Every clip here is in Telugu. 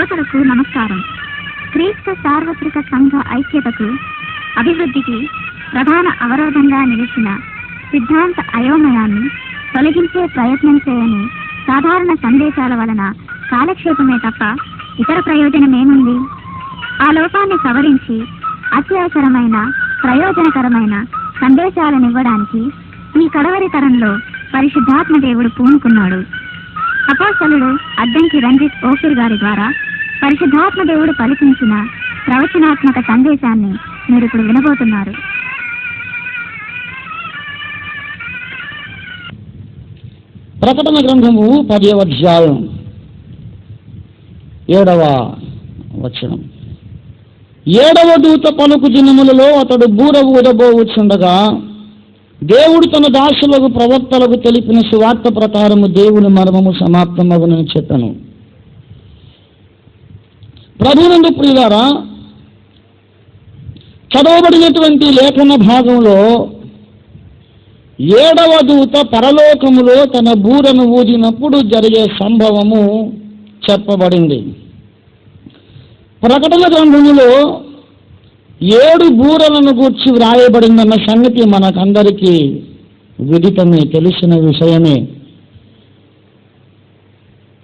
శ్రోతలకు నమస్కారం. క్రీస్తు సార్వత్రిక సంఘ ఐక్యతకు, అభివృద్ధికి ప్రధాన అవరోధంగా నిలిచిన సిద్ధాంత అయోమయాన్ని తొలగించే ప్రయత్నం చేయని సాధారణ సందేశాల వలన కాలక్షేపమే తప్ప ఇతర ప్రయోజనమేముంది? ఆ లోపాన్ని సవరించి అత్యవసరమైన, ప్రయోజనకరమైన సందేశాలనివ్వడానికి ఈ కడవరి తరంలో పరిశుద్ధాత్మ దేవుడు పూనుకున్నాడు. అపోస్తలుడు అద్దంకి రంజిత్ ఓఫీర్ గారి ద్వారా పరిశుద్ధాత్మ దేవుడు పలికించిన ప్రవచనాత్మక సందేశాన్ని మీరు ఇప్పుడు వినబోతున్నారు. ప్రకటన గ్రంథము 10వ అధ్యాయం 7వ వచనం. 7వ దూత పలుకు దినములలో అతడు బూర ఊదబోవుచుండగా దేవుడు తన దాసులకు ప్రవక్తలకు తెలిపిన సువార్త ప్రకారము దేవుని మర్మము సమాప్తమగునని చెప్పాను. ప్రభునందు ప్రియులారా, చదవబడినటువంటి లేఖన భాగంలో 7వ దూత పరలోకములో తన బూరను ఊదినప్పుడు జరిగే సంభవము చెప్పబడింది. ప్రకటన గ్రంథములో 7 బూరలను గూర్చి వ్రాయబడిందన్న సంగతి మనకందరికీ విదితమే, తెలిసిన విషయమే.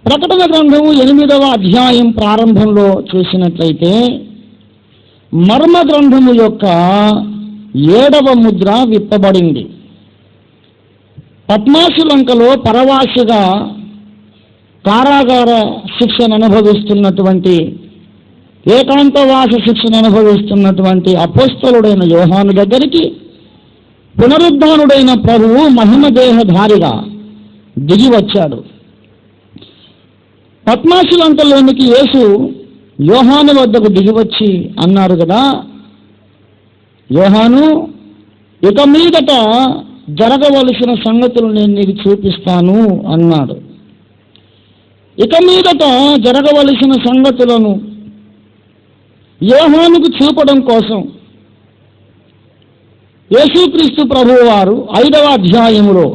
ప్రకటన గ్రంథము 8వ అధ్యాయం ప్రారంభంలో చూసినట్లయితే మర్మ గ్రంథము యొక్క 7వ ముద్ర విప్పబడింది. పద్మాసులంకలో పరవాసిగా కారాగార శిక్షను అనుభవిస్తున్నటువంటి, ఏకాంతవాస శిక్షను అనుభవిస్తున్నటువంటి అపోస్తలుడైన యోహాను దగ్గరికి పునరుద్ధానుడైన ప్రభువు మహిమదేహధారిగా దిగి వచ్చాడు. పద్మాసులంకలోనికి యేసు యోహాను వద్దకు దిగివచ్చి అన్నారు కదా, యోహాను, ఇక మీదట జరగవలసిన సంగతులు నేను నీకు చూపిస్తాను అన్నాడు. ఇక మీదట జరగవలసిన సంగతులను యోహానుకు చూపడం కోసం యేసుక్రీస్తు ప్రభువు వారు 5వ అధ్యాయములో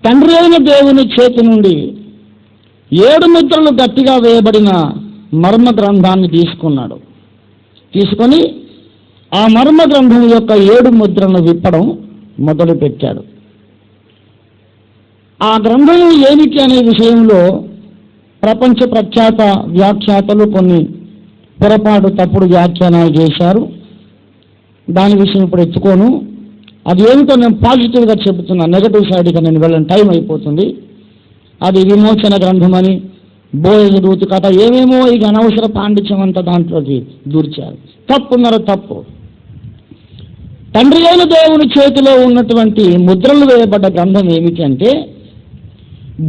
తండ్రి అయిన దేవుని చేతి నుండి 7 ముద్రలు గట్టిగా వేయబడిన మర్మ గ్రంథాన్ని తీసుకున్నాడు. తీసుకొని ఆ మర్మ గ్రంథం యొక్క 7 ముద్రలను విప్పడం మొదలుపెట్టాడు. ఆ గ్రంథం ఏమిటి అనే విషయంలో ప్రపంచ ప్రఖ్యాత వ్యాఖ్యాతలు కొన్ని పొరపాటు తప్పుడు వ్యాఖ్యానాలు చేశారు. దాని విషయం ఇప్పుడు ఎత్తుకోను. అది ఏమిటో నేను పాజిటివ్గా చెబుతున్నా, నెగటివ్ సైడ్గా నేను వెళ్ళని టైం అయిపోతుంది. అది విమోచన గ్రంథం అని, బోయజు దూత కథ, ఏమేమో ఇక అనవసర పాండిత్యం అంతా దాంట్లోకి దూర్చారు. తప్పున్నర తప్పు. తండ్రి అయిన దేవుని చేతిలో ఉన్నటువంటి ముద్రలు వేయబడ్డ గ్రంథం ఏమిటి అంటే,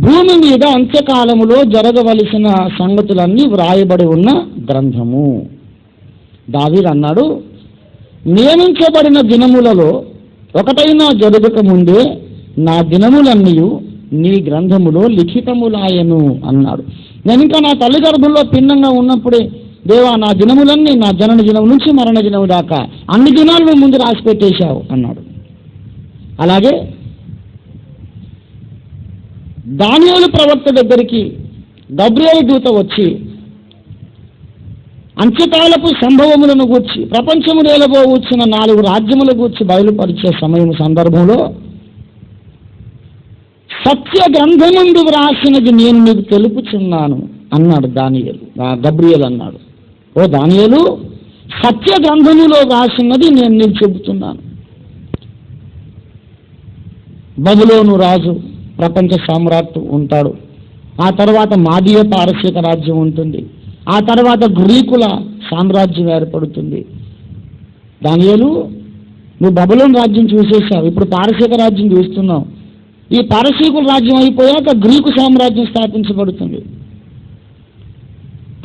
భూమి మీద అంత్యకాలములో జరగవలసిన సంగతులన్నీ వ్రాయబడి ఉన్న గ్రంథము. దావీదు అన్నాడు, నియమించబడిన దినములలో ఒకటైనా జరగక ముందే నా దినములన్నీ నీ గ్రంథములో లిఖితములాయను అన్నాడు. నేను ఇంకా నా తల్లి గర్భంలో భిన్నంగా ఉన్నప్పుడే, దేవా నా దినములన్నీ నా జనన దినం నుంచి మరణ దినం దాకా అన్ని దినాలు నువ్వు ముందు రాసి పెట్టేశావు అన్నాడు. అలాగే దానియేలు ప్రవక్త దగ్గరికి గబ్రియేలు దూత వచ్చి అంత్యకాలపు సంభవములను గూర్చి, ప్రపంచము నేలబోవచ్చిన 4 రాజ్యముల గూర్చి బయలుపరిచే సమయం సందర్భంలో సత్య గ్రంథమందు వ్రాసినది నేను నీకు తెలుపుచున్నాను అన్నాడు గబ్రియేలు అన్నాడు. ఓ దానియేలు, సత్య గ్రంథములో వ్రాసినది నేను నీకు చెబుతున్నాను. బబులోను రాజు ప్రపంచ సామ్రాట్ ఉంటాడు. ఆ తర్వాత మాదీయ పారసీక రాజ్యం ఉంటుంది. ఆ తర్వాత గ్రీకుల సామ్రాజ్యం ఏర్పడుతుంది. దానియేలు, నువ్వు బబులోను రాజ్యం చూసేసావు, ఇప్పుడు పారసీక రాజ్యం చూస్తున్నావు. ఈ పారసీకుల రాజ్యం అయిపోయాక గ్రీకు సామ్రాజ్యం స్థాపించబడుతుంది.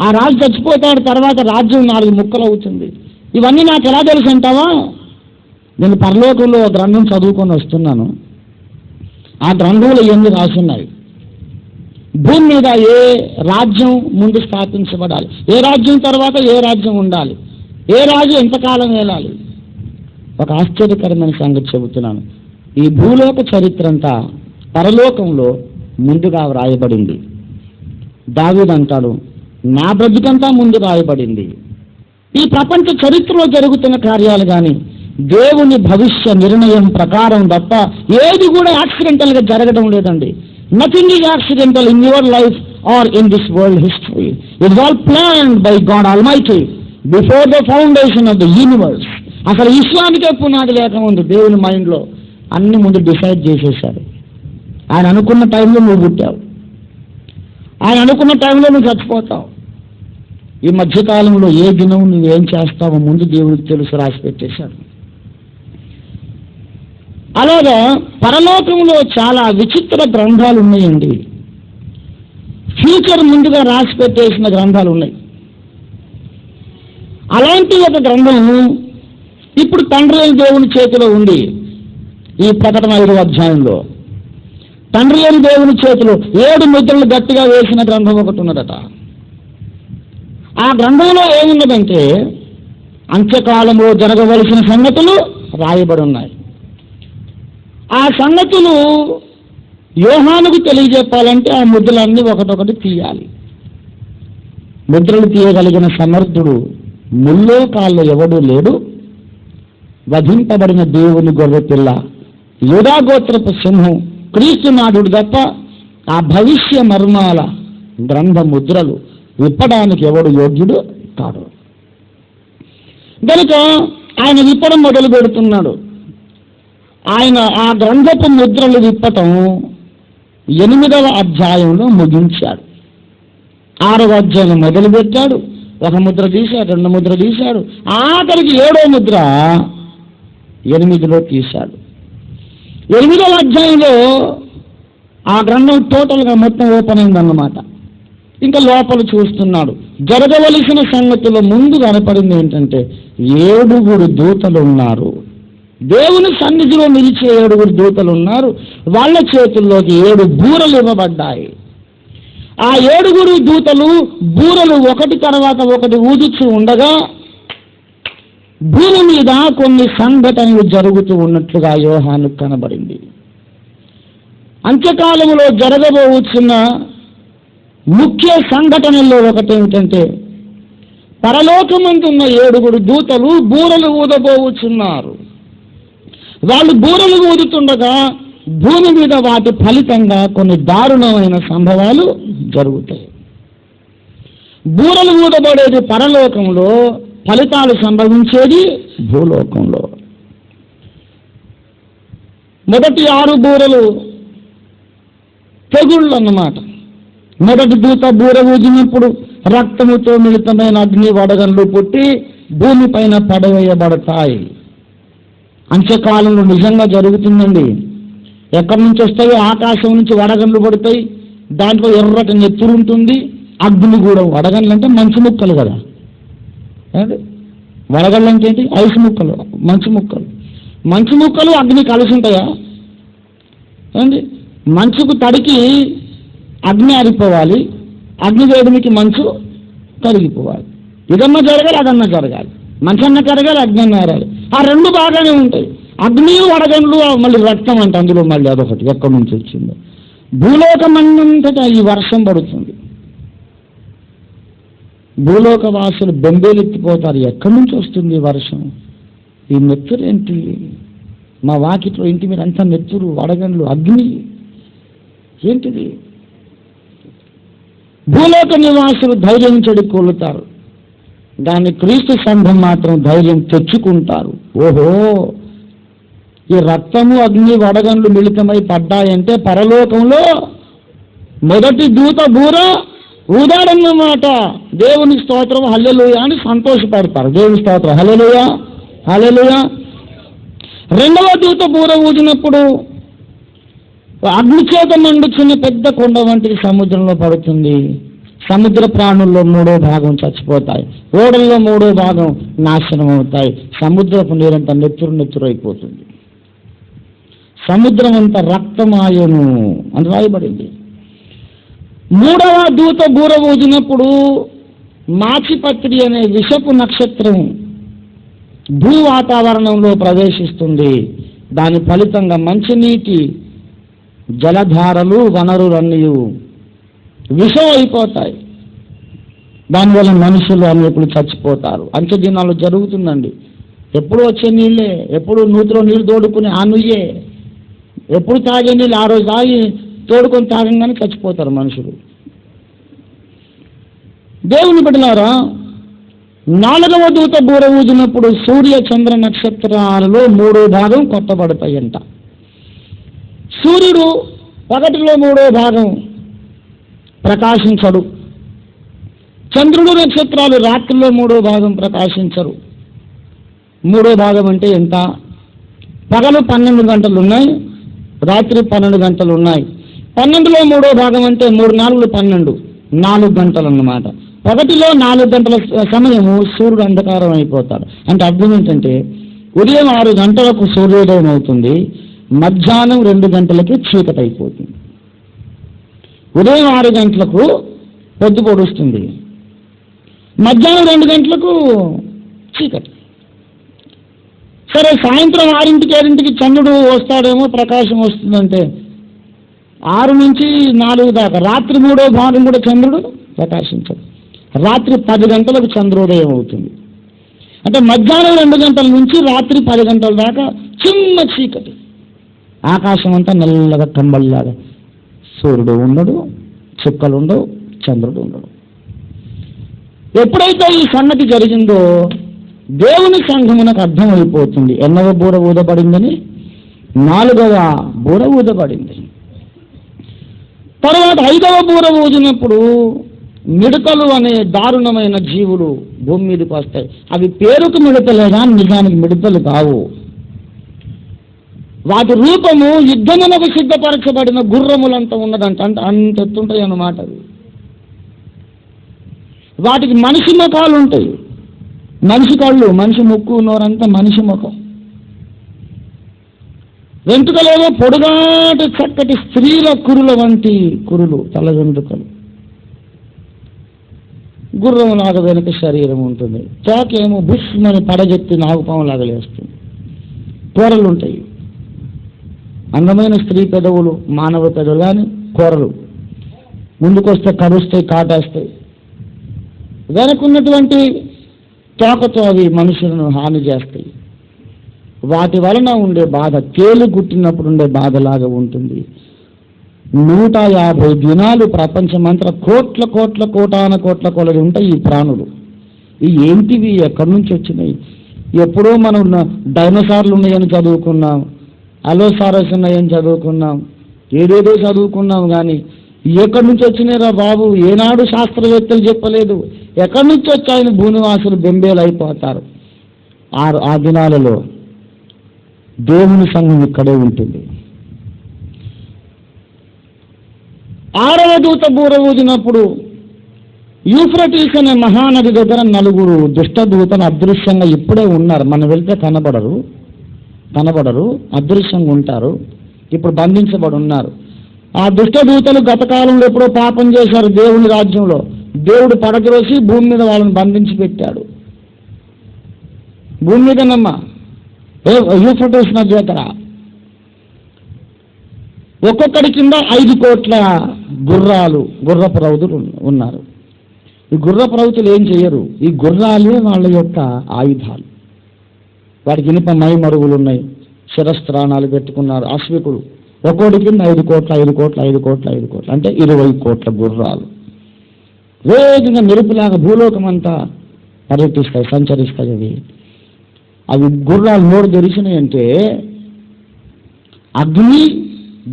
ఆ రాజు చచ్చిపోతాడు, తర్వాత రాజ్యం 4 ముక్కలు అవుతుంది. ఇవన్నీ నాకు ఎలా తెలుసు అంటావా? నేను పరలోకంలో గ్రంథం చదువుకొని వస్తున్నాను. ఆ గ్రంథంలో ఎన్ని రాసున్నాయి, భూమి మీద ఏ రాజ్యం ముందు స్థాపించబడాలి, ఏ రాజ్యం తర్వాత ఏ రాజ్యం ఉండాలి, ఏ రాజు ఎంతకాలం ఏలాలి. ఒక ఆశ్చర్యకరమైన సంగతి చెబుతున్నాను. ఈ భూలోక చరిత్ర అంతా పరలోకంలో ముందుగా వ్రాయబడింది. దావీదు అంటాడు, నా బ్రతుకంతా ముందు రాయబడింది. ఈ ప్రపంచ చరిత్రలో జరుగుతున్న కార్యాలు కానీ దేవుని భవిష్య నిర్ణయం ప్రకారం తప్ప ఏది కూడా యాక్సిడెంటల్గా జరగడం లేదండి. Nothing is accidental in your life or in this world history. It's all planned by God almighty before the foundation of the universe. అసలు విశ్వానికే పునాది లేకముందు దేవుని మైండ్లో అన్ని ముందు డిసైడ్ చేసేశాడు. ఆయన అనుకున్న టైంలో నువ్వు పుట్టావు, ఆయన అనుకున్న టైంలో నువ్వు చచ్చిపోతావు. ఈ మధ్యకాలంలో ఏ దినం నువ్వేం చేస్తావో ముందు దేవుడికి తెలుసు, రాసి పెట్టేశాడు. అలాగా పరలోకంలో చాలా విచిత్ర గ్రంథాలు ఉన్నాయండి. ఫ్యూచర్ ముందుగా రాసి పెట్టేసిన గ్రంథాలు ఉన్నాయి. అలాంటి ఒక గ్రంథం ఇప్పుడు తండ్రి అయిన దేవుని చేతిలో ఉంది. ఈ ప్రకటన 5వ అధ్యాయంలో తండ్రి అయిన దేవుని చేతిలో 7 ముద్రలు గట్టిగా వేసిన గ్రంథం ఒకటి ఉన్నదట. ఆ గ్రంథంలో ఏమున్నదంటే అంత్యకాలంలో జరగవలసిన సంగతులు రాయబడి ఉన్నాయి. ఆ సంగతులు యోహానుకు తెలియజెప్పాలంటే ఆ ముద్రలన్నీ ఒకటొకటి తీయాలి. ముద్రలు తీయగలిగిన సమర్థుడు ముల్లో కాళ్ళు ఎవడూ లేడు. వధింపబడిన దేవుని గొర్రె పిల్ల యూదా గోత్రపు సింహం క్రీస్తునాథుడు తప్ప ఆ భవిష్య మర్మాల గ్రంథ ముద్రలు విప్పడానికి ఎవడు యోగ్యుడు కాడు. కనుక ఆయన విప్పడం మొదలు పెడుతున్నాడు. ఆయన ఆ గ్రంథపు ముద్రలు విప్పటం 8వ అధ్యాయంలో ముగించాడు. 6వ అధ్యాయం మొదలుపెట్టాడు. 1 ముద్ర తీశాడు, 2 ముద్ర తీశాడు, ఆఖరికి 7వ ముద్ర 8లో తీశాడు. 8వ అధ్యాయంలో ఆ గ్రంథం టోటల్గా మొత్తం ఓపెన్ అయిందన్నమాట. ఇంకా లోపల చూస్తున్నాడు. జరగవలసిన సంగతిలో ముందు కనపడింది ఏంటంటే 7 దూతలు ఉన్నారు. దేవుని సన్నిధిలో నిలిచే 7 దూతలు ఉన్నారు. వాళ్ళ చేతుల్లోకి 7 బూరలు ఇవ్వబడ్డాయి. ఆ 7 దూతలు బూరలు ఒకటి తర్వాత ఒకటి ఊదుచూ ఉండగా భూమి మీద కొన్ని సంఘటనలు జరుగుతూ ఉన్నట్లుగా యోహానుకు కనబడింది. అంత్యకాలంలో జరగబోతున్న ముఖ్య సంఘటనల్లో ఒకటేమిటంటే పరలోకమందున్న 7 దూతలు బూరలు ఊదబోతున్నారు. వాళ్ళు బూరలు ఊదుతుండగా భూమి మీద వాటి ఫలితంగా కొన్ని దారుణమైన సంభవాలు జరుగుతాయి. బూరలు ఊదబడేది పరలోకంలో, ఫలితాలు సంభవించేది భూలోకంలో. మొదటి 6 బూరలు తెగుళ్ళు అన్నమాట. మొదటి దూత బూర ఊదినప్పుడు రక్తముతో మిళితమైన అగ్ని వడగండ్లు పుట్టి భూమిపైన పడవేయబడతాయి. అంత్యకాలంలో నిజంగా జరుగుతుందండి. ఎక్కడి నుంచి వస్తాయో ఆకాశం నుంచి వడగండ్లు పడతాయి. దాంట్లో ఎర్రటి నెత్తురు ఉంటుంది, అగ్ని కూడా. వడగండ్లు అంటే మంచు ముక్కలు కదా. వడగళ్ళు అంటే ఏంటి? ఐసు ముక్కలు, మంచు ముక్కలు. మంచు ముక్కలు అగ్ని కలిసి ఉంటాయా అండి? మంచుకు తడికి అగ్ని ఆరిపోవాలి, అగ్ని వేడిమికి మంచు కరిగిపోవాలి. ఇదన్నా జరగాలి, అదన్నా జరగాలి. మంచు అన్న కరగాలి, అగ్ని అన్న ఆరాలి. ఆ 2 బాగానే ఉంటాయి. అగ్ని వడగండ్లు, మళ్ళీ రక్తం అంటే అందులో మళ్ళీ అదొకటి ఎక్కడి నుంచి వచ్చిందో. భూలోకం అంతటా ఈ వర్షం పడుతుంది. భూలోక వాసులు బెంబేలెత్తిపోతారు. ఎక్కడి నుంచి వస్తుంది వర్షం? ఈ నెత్తురు ఏంటి? మా వాకిట్లో ఇంటి మీద అంతా నెత్తురు, వడగండ్లు, అగ్ని ఏంటిది? భూలోక నివాసులు ధైర్యం చెడి కోలుతారు, దాన్ని క్రీస్తు సంఘం మాత్రం ధైర్యం తెచ్చుకుంటారు. ఓహో, ఈ రక్తము అగ్ని వడగండ్లు మిళితమై పడ్డాయంటే పరలోకంలో మొదటి దూత బూర ఊదాడన్నమాట. దేవుని స్తోత్రం, హల్లెలూయా అని సంతోషపడతారు. దేవుని స్తోత్రం, హల్లెలూయా, హల్లెలూయా. 2వ దూత బూర ఊదినప్పుడు అగ్ని చేత మండుచున్న పెద్ద కొండ వంటిది సముద్రంలో పడుతుంది. సముద్ర ప్రాణుల్లో 3వ భాగం చచ్చిపోతాయి, ఓడల్లో 3వ భాగం నాశనం అవుతాయి. సముద్రపు నీరంతా నెత్తురు అయిపోతుంది. సముద్రం అంతా రక్తమాయను అని రాయబడింది. 3వ దూత బూర ఊదినప్పుడు మాచిపత్రి అనే విషపు నక్షత్రం భూ వాతావరణంలో ప్రవేశిస్తుంది. దాని ఫలితంగా మంచినీటి జలధారలు, వనరులన్నీ విషం అయిపోతాయి. దానివల్ల మనుషులు అనేకులు చచ్చిపోతారు. అంత్య దినాలు జరుగుతుందండి. ఎప్పుడు వచ్చే నీళ్ళే, ఎప్పుడు నూతిలో నీళ్ళు తోడుకుని ఆ నుయ్యే, ఎప్పుడు తాగే నీళ్ళు ఆ రోజు తాగి తోడుకొని తాగంగానే చచ్చిపోతారు మనుషులు. దేవుని బిడ్డలారా, 4వ దూత బూర ఊదినప్పుడు సూర్య చంద్ర నక్షత్రాలలో 3వ భాగం కొట్టబడతాయంట. సూర్యుడు పగటిలో 3వ భాగం ప్రకాశించడు. చంద్రుడు నక్షత్రాలు రాత్రిలో 3వ భాగం ప్రకాశించరు. 3వ భాగం అంటే ఎంత? పగలు 12 గంటలు ఉన్నాయి, రాత్రి 12 గంటలు ఉన్నాయి. 12లో 3వ భాగం అంటే 3 4 12, 4 గంటలు అన్నమాట. పగటిలో 4 గంటల సమయము సూర్యుడు అంధకారం అయిపోతాడు. అంటే అర్థం ఏంటంటే ఉదయం 6 గంటలకు సూర్యోదయం అవుతుంది, మధ్యాహ్నం 2 గంటలకి చీకటి అయిపోతుంది. ఉదయం 6 గంటలకు పొద్దు పొడుస్తుంది, మధ్యాహ్నం 2 గంటలకు చీకటి. సరే, సాయంత్రం 6ంటికి 7ంటికి చంద్రుడు వస్తాడేమో, ప్రకాశం వస్తుందంటే 6 నుంచి 4 దాకా రాత్రి 3వ భాగం కూడా చంద్రుడు ప్రకాశించడు. రాత్రి 10 గంటలకు చంద్రోదయం అవుతుంది. అంటే మధ్యాహ్నం 2 గంటల నుంచి రాత్రి 10 గంటల దాకా చిన్న చీకటి, ఆకాశం అంతా నల్లగా కంబల్లాగా. సూర్యుడు ఉండడు, చుక్కలు ఉండవు, చంద్రుడు ఉండడు. ఎప్పుడైతే ఈ సంగతి జరిగిందో దేవుని సంఘమునకు అర్థమైపోతుంది. ఎన్నవ బూర ఊదబడిందని? 4వ బూర ఊదబడింది. తర్వాత 5వ బూర ఊదినప్పుడు మిడతలు అనే దారుణమైన జీవులు భూమి మీదకి వస్తాయి. అవి పేరుకు మిడతలే కానీ నిజానికి మిడతలు కావు. వాటి రూపము యుద్ధమునకు సిద్ధపరచబడిన గుర్రములంతా ఉన్నదంట. అంటే అంత ఎత్తుంటాయి అన్నమాట. వాటికి మనిషి ముఖాలు ఉంటాయి, మనిషి కళ్ళు, మనిషి ముక్కు, నోరంతా మనిషి ముఖం. వెంట్రుకలేవో పొడుగాటి చక్కటి స్త్రీల కురుల వంటి కురులు, తల వెంట్రుకలు. గుర్రం లాగా వెనుక శరీరం ఉంటుంది, తోకేమో బుష్మని పడగెత్తి నాగుపాము లాగా లేస్తుంది, కూరలు ఉంటాయి. అందమైన స్త్రీ పెదవులు, మానవ పెదవులు కానీ కూరలు. ముందుకొస్తే కరుస్తాయి, కాటేస్తాయి. వెనకున్నటువంటి తోకతో అవి మనుషులను హాని చేస్తాయి. వాటి వలన ఉండే బాధ తేలు గుట్టినప్పుడు ఉండే బాధలాగా ఉంటుంది. 150 దినాలు ప్రపంచమంతా కోట్ల కోట్ల కోటాన కోట్ల కొలది ఉంటాయి ఈ ప్రాణులు. ఈ ఏంటివి, ఎక్కడి నుంచి వచ్చినాయి? ఎప్పుడో మనం డైనోసార్లు ఉన్నాయని చదువుకున్నాం, అలోసారస్ ఉన్నాయని చదువుకున్నాం, ఏదేదో చదువుకున్నాం. కానీ ఎక్కడి నుంచి వచ్చినాయిరా బాబు? ఏనాడు శాస్త్రవేత్తలు చెప్పలేదు. ఎక్కడి నుంచి వచ్చాయని భూనివాసులు బెంబేలు అయిపోతారు. ఆ దినాలలో దేవుని సంఘం ఇక్కడే ఉంటుంది. 6వ దూత బూర ఊదినప్పుడు యూఫ్రటీస్ అనే మహానది దగ్గర 4 దుష్టదూతలు అదృశ్యంగా ఇప్పుడే ఉన్నారు. మనం వెళ్తే కనబడరు, అదృశ్యంగా ఉంటారు. ఇప్పుడు బంధించబడి ఉన్నారు. ఆ దుష్టదూతలు గత కాలంలో ఎప్పుడో పాపం చేశారు దేవుని రాజ్యంలో. దేవుడు పడద్రోసి భూమి మీద వాళ్ళని బంధించి పెట్టాడు. భూమి మీదనమ్మా యూఫ్రటీస్ నది దగ్గర ఒక్కొక్కడి కింద 5 కోట్ల గుర్రపు రౌతులు ఉన్నారు. ఈ గుర్రపు రౌతులు ఏం చేయరు, ఈ గుర్రాలే వాళ్ళ యొక్క ఆయుధాలు. వాడికి ఇనుప మైమరుగులు ఉన్నాయి, శిరస్త్రాణాలు పెట్టుకున్నారు. అశ్వికుడు ఒక్కోడి కింద 5 కోట్ల 5 కోట్ల 5 కోట్ల 5 కోట్ల అంటే 20 కోట్ల గుర్రాలు వేగంగా మెరుపులాగా భూలోకం అంతా పర్యటిస్తాయి, సంచరిస్తాయి. అవి గుర్రాలు నోరు తెరిచినాయంటే అగ్ని,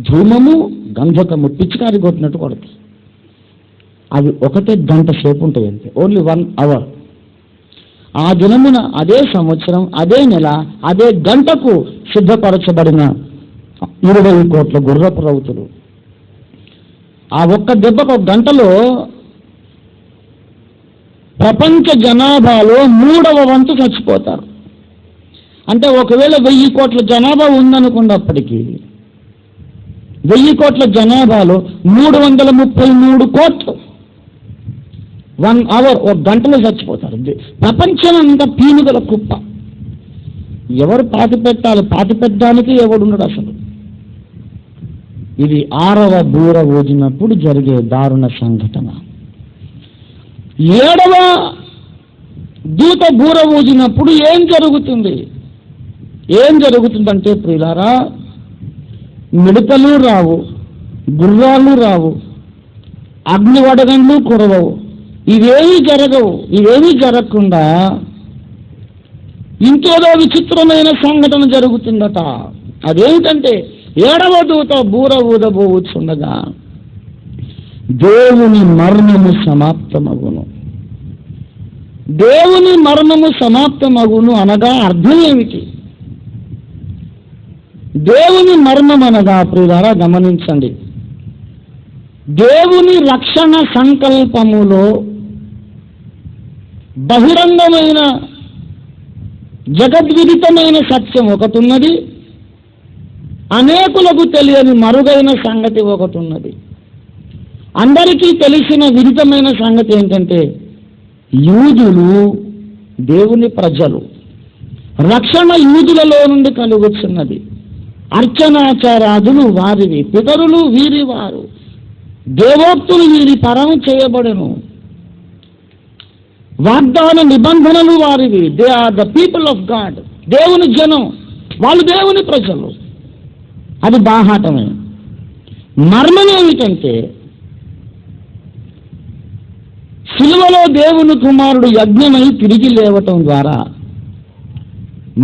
ధూమము, గంధకము పిచ్చికారి కొట్టినట్టు కొడతాయి. అవి 1 గంట సేపు ఉంటాయి అంతే, ఓన్లీ 1 అవర్. ఆ దినమున, అదే సంవత్సరం, అదే నెల, అదే గంటకు సిద్ధపరచబడిన 20 కోట్ల గుర్రపు రౌతులు. ఆ ఒక్క దెబ్బకు 1 గంటలో ప్రపంచ జనాభాలో 3వ వంతు చచ్చిపోతారు. అంటే ఒకవేళ 1000 కోట్ల జనాభా ఉందనుకున్నప్పటికీ 1000 కోట్ల జనాభాలో 333 కోట్లు 1 అవర్, 1 గంటలో చచ్చిపోతారు. ప్రపంచం అంతా పీనుగల కుప్ప. ఎవరు పాతి పెట్టడానికి ఎవడున్నాడు అసలు? ఇది 6వ బూర ఊదినప్పుడు జరిగే దారుణ సంఘటన. ఏడవ దూత బూర ఊదినప్పుడు ఏం జరుగుతుంది? ఏం జరుగుతుందంటే ప్రియులారా, మిడతలు రావు, గుర్రాలు రావు, అగ్ని వడగండ్లు కురవవు, ఇవేమీ జరగవు. ఇవేమీ జరగకుండా ఇంకేదో విచిత్రమైన సంఘటన జరుగుతుందట. అదేంటంటే ఏడవ దూత బూర ఊదబోచుండగా దేవుని మర్మము సమాప్తమగును. దేవుని మర్మము సమాప్తమగును అనగా అర్థం ఏమిటి? దేవుని మర్మం అనగా ప్రియులారా గమనించండి, దేవుని రక్షణ సంకల్పములో బహిరంగమైన జగద్విదితమైన సత్యం ఒకటి ఉన్నది, అనేకులకు తెలియని మరుగైన సంగతి ఒకటి ఉన్నది. అందరికీ తెలిసిన విదితమైన సంగతి ఏంటంటే యూదులు దేవుని ప్రజలు, రక్షణ యూదులలో నుండి కలుగుతున్నది. అర్చనాచారాదులు వారివి, పితరులు వీరి వారు, దేవోక్తులు వీరి పరం చేయబడెను, వాగ్దాన నిబంధనలు వారివి. They are the people of God. దేవుని జనం, వాళ్ళు దేవుని ప్రజలు. అది బాహాటమే. మర్మం ఏమిటంటే శిలువలో దేవుని కుమారుడు యజ్ఞమై తిరిగి లేవటం ద్వారా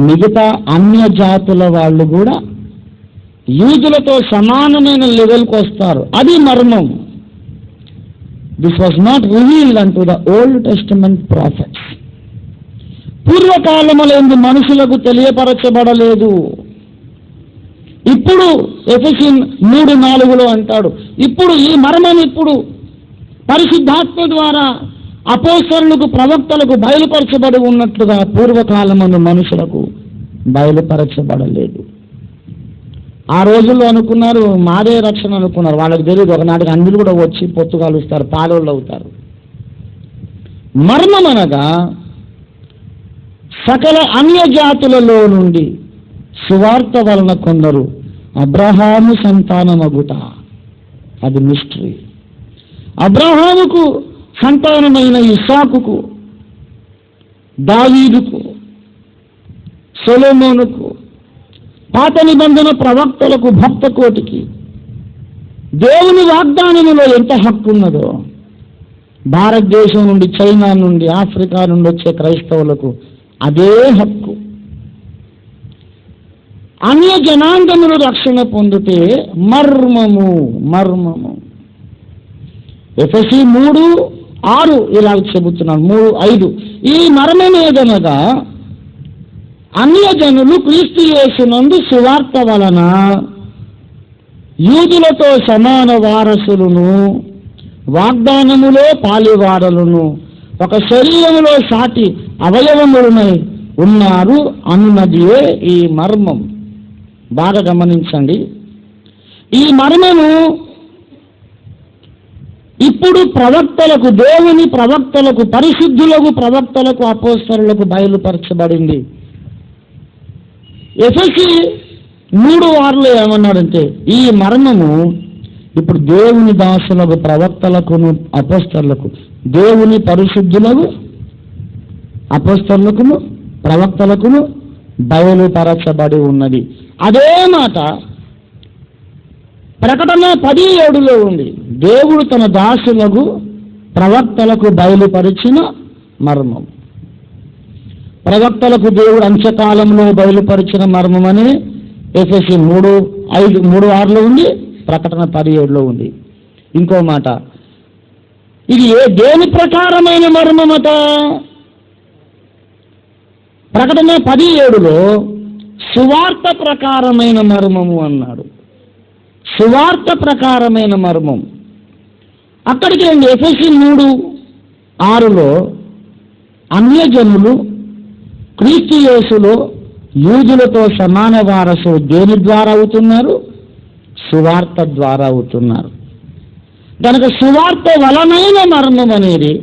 మిగతా అన్య జాతుల వాళ్ళు కూడా యూదులతో సమానమైన లెవెల్కి వస్తారు. అది మర్మం. దిస్ వాజ్ నాట్ రివీల్డ్ అంటూ ద ఓల్డ్ టెస్టమెంట్ ప్రాఫెట్స్. పూర్వకాలములందు మనుషులకు తెలియపరచబడలేదు. ఇప్పుడు ఎఫెసీయులు 3:4 అంటాడు, ఇప్పుడు ఈ మర్మం ఇప్పుడు పరిశుద్ధాత్మ ద్వారా అపోస్తలులకు ప్రవక్తలకు బయలుపరచబడి ఉన్నట్లుగా పూర్వకాలమున మనుషులకు బయలుపరచబడలేదు. ఆ రోజుల్లో అనుకున్నారు మాదే రక్షణ అనుకున్నారు. వాళ్ళకి తెలియదు, ఒకనాటికి అందులు కూడా వచ్చి పొత్తు కలుస్తారు, పాలోళ్ళు అవుతారు. మర్మం అనగా సకల అన్య జాతులలో నుండి సువార్త వలన కొందరు అబ్రహాము సంతానమగుట. అది మిస్టరీ. అబ్రహాముకు సంతానమైన ఇస్సాకుకు, దావీదుకు, సొలొమోనుకు, పాత నిబంధన ప్రవక్తలకు, భక్త కోటికి దేవుని వాగ్దానములో ఎంత హక్కు ఉన్నదో భారతదేశం నుండి, చైనా నుండి, ఆఫ్రికా నుండి వచ్చే క్రైస్తవులకు అదే హక్కు. అన్య జనాంగములు రక్షణ పొందితే మర్మము. ఎఫెసీ 3:6 ఇలా చెబుతున్నాను, 3:5. ఈ మర్మం ఏదనగా అన్యజనులు క్రీస్తు యేసునందు సువార్త వలన యూదులతో సమాన వారసులను, వాగ్దానములో పాలివారలను, ఒక శరీరములో సాటి అవయవములనై ఉన్నారు అన్నదియే ఈ మర్మం. బాగా గమనించండి. ఈ మర్మము ఇప్పుడు ప్రవక్తలకు, దేవుని ప్రవక్తలకు, పరిశుద్ధులకు ప్రవక్తలకు, అపోస్తలులకు బయలుపరచబడింది. ఎఫెసీ 3:6 ఏమన్నాడంటే ఈ మర్మము ఇప్పుడు దేవుని దాసులకు, ప్రవక్తలకును, అపోస్తలులకు, దేవుని పరిశుద్ధులకు, అపోస్తలులకును, ప్రవక్తలకును బయలుపరచబడి ఉన్నది. అదే మాట ప్రకటన 10:7 ఉంది. దేవుడు తన దాసులకు, ప్రవక్తలకు బయలుపరిచిన మర్మం. ప్రవక్తలకు దేవుడు అంత్యకాలంలో బయలుపరిచిన మర్మం అని ఎఫెసీ 3:6 ఉంది, ప్రకటన 10:7 ఉంది. ఇంకో మాట, ఇది దేని ప్రకారమైన మర్మమట? ప్రకటన 10:7 సువార్త ప్రకారమైన మర్మము అన్నాడు. సువార్త ప్రకారమైన మర్మం. అక్కడికి రండి. ఎఫెసీ 3:6 అన్యజనులు క్రీస్తు యేసులో యూదులతో సమాన వారసులు దేని ద్వారా అవుతున్నారు? సువార్త ద్వారా అవుతున్నారు. కనుక సువార్త వలనైన మర్మం అనేది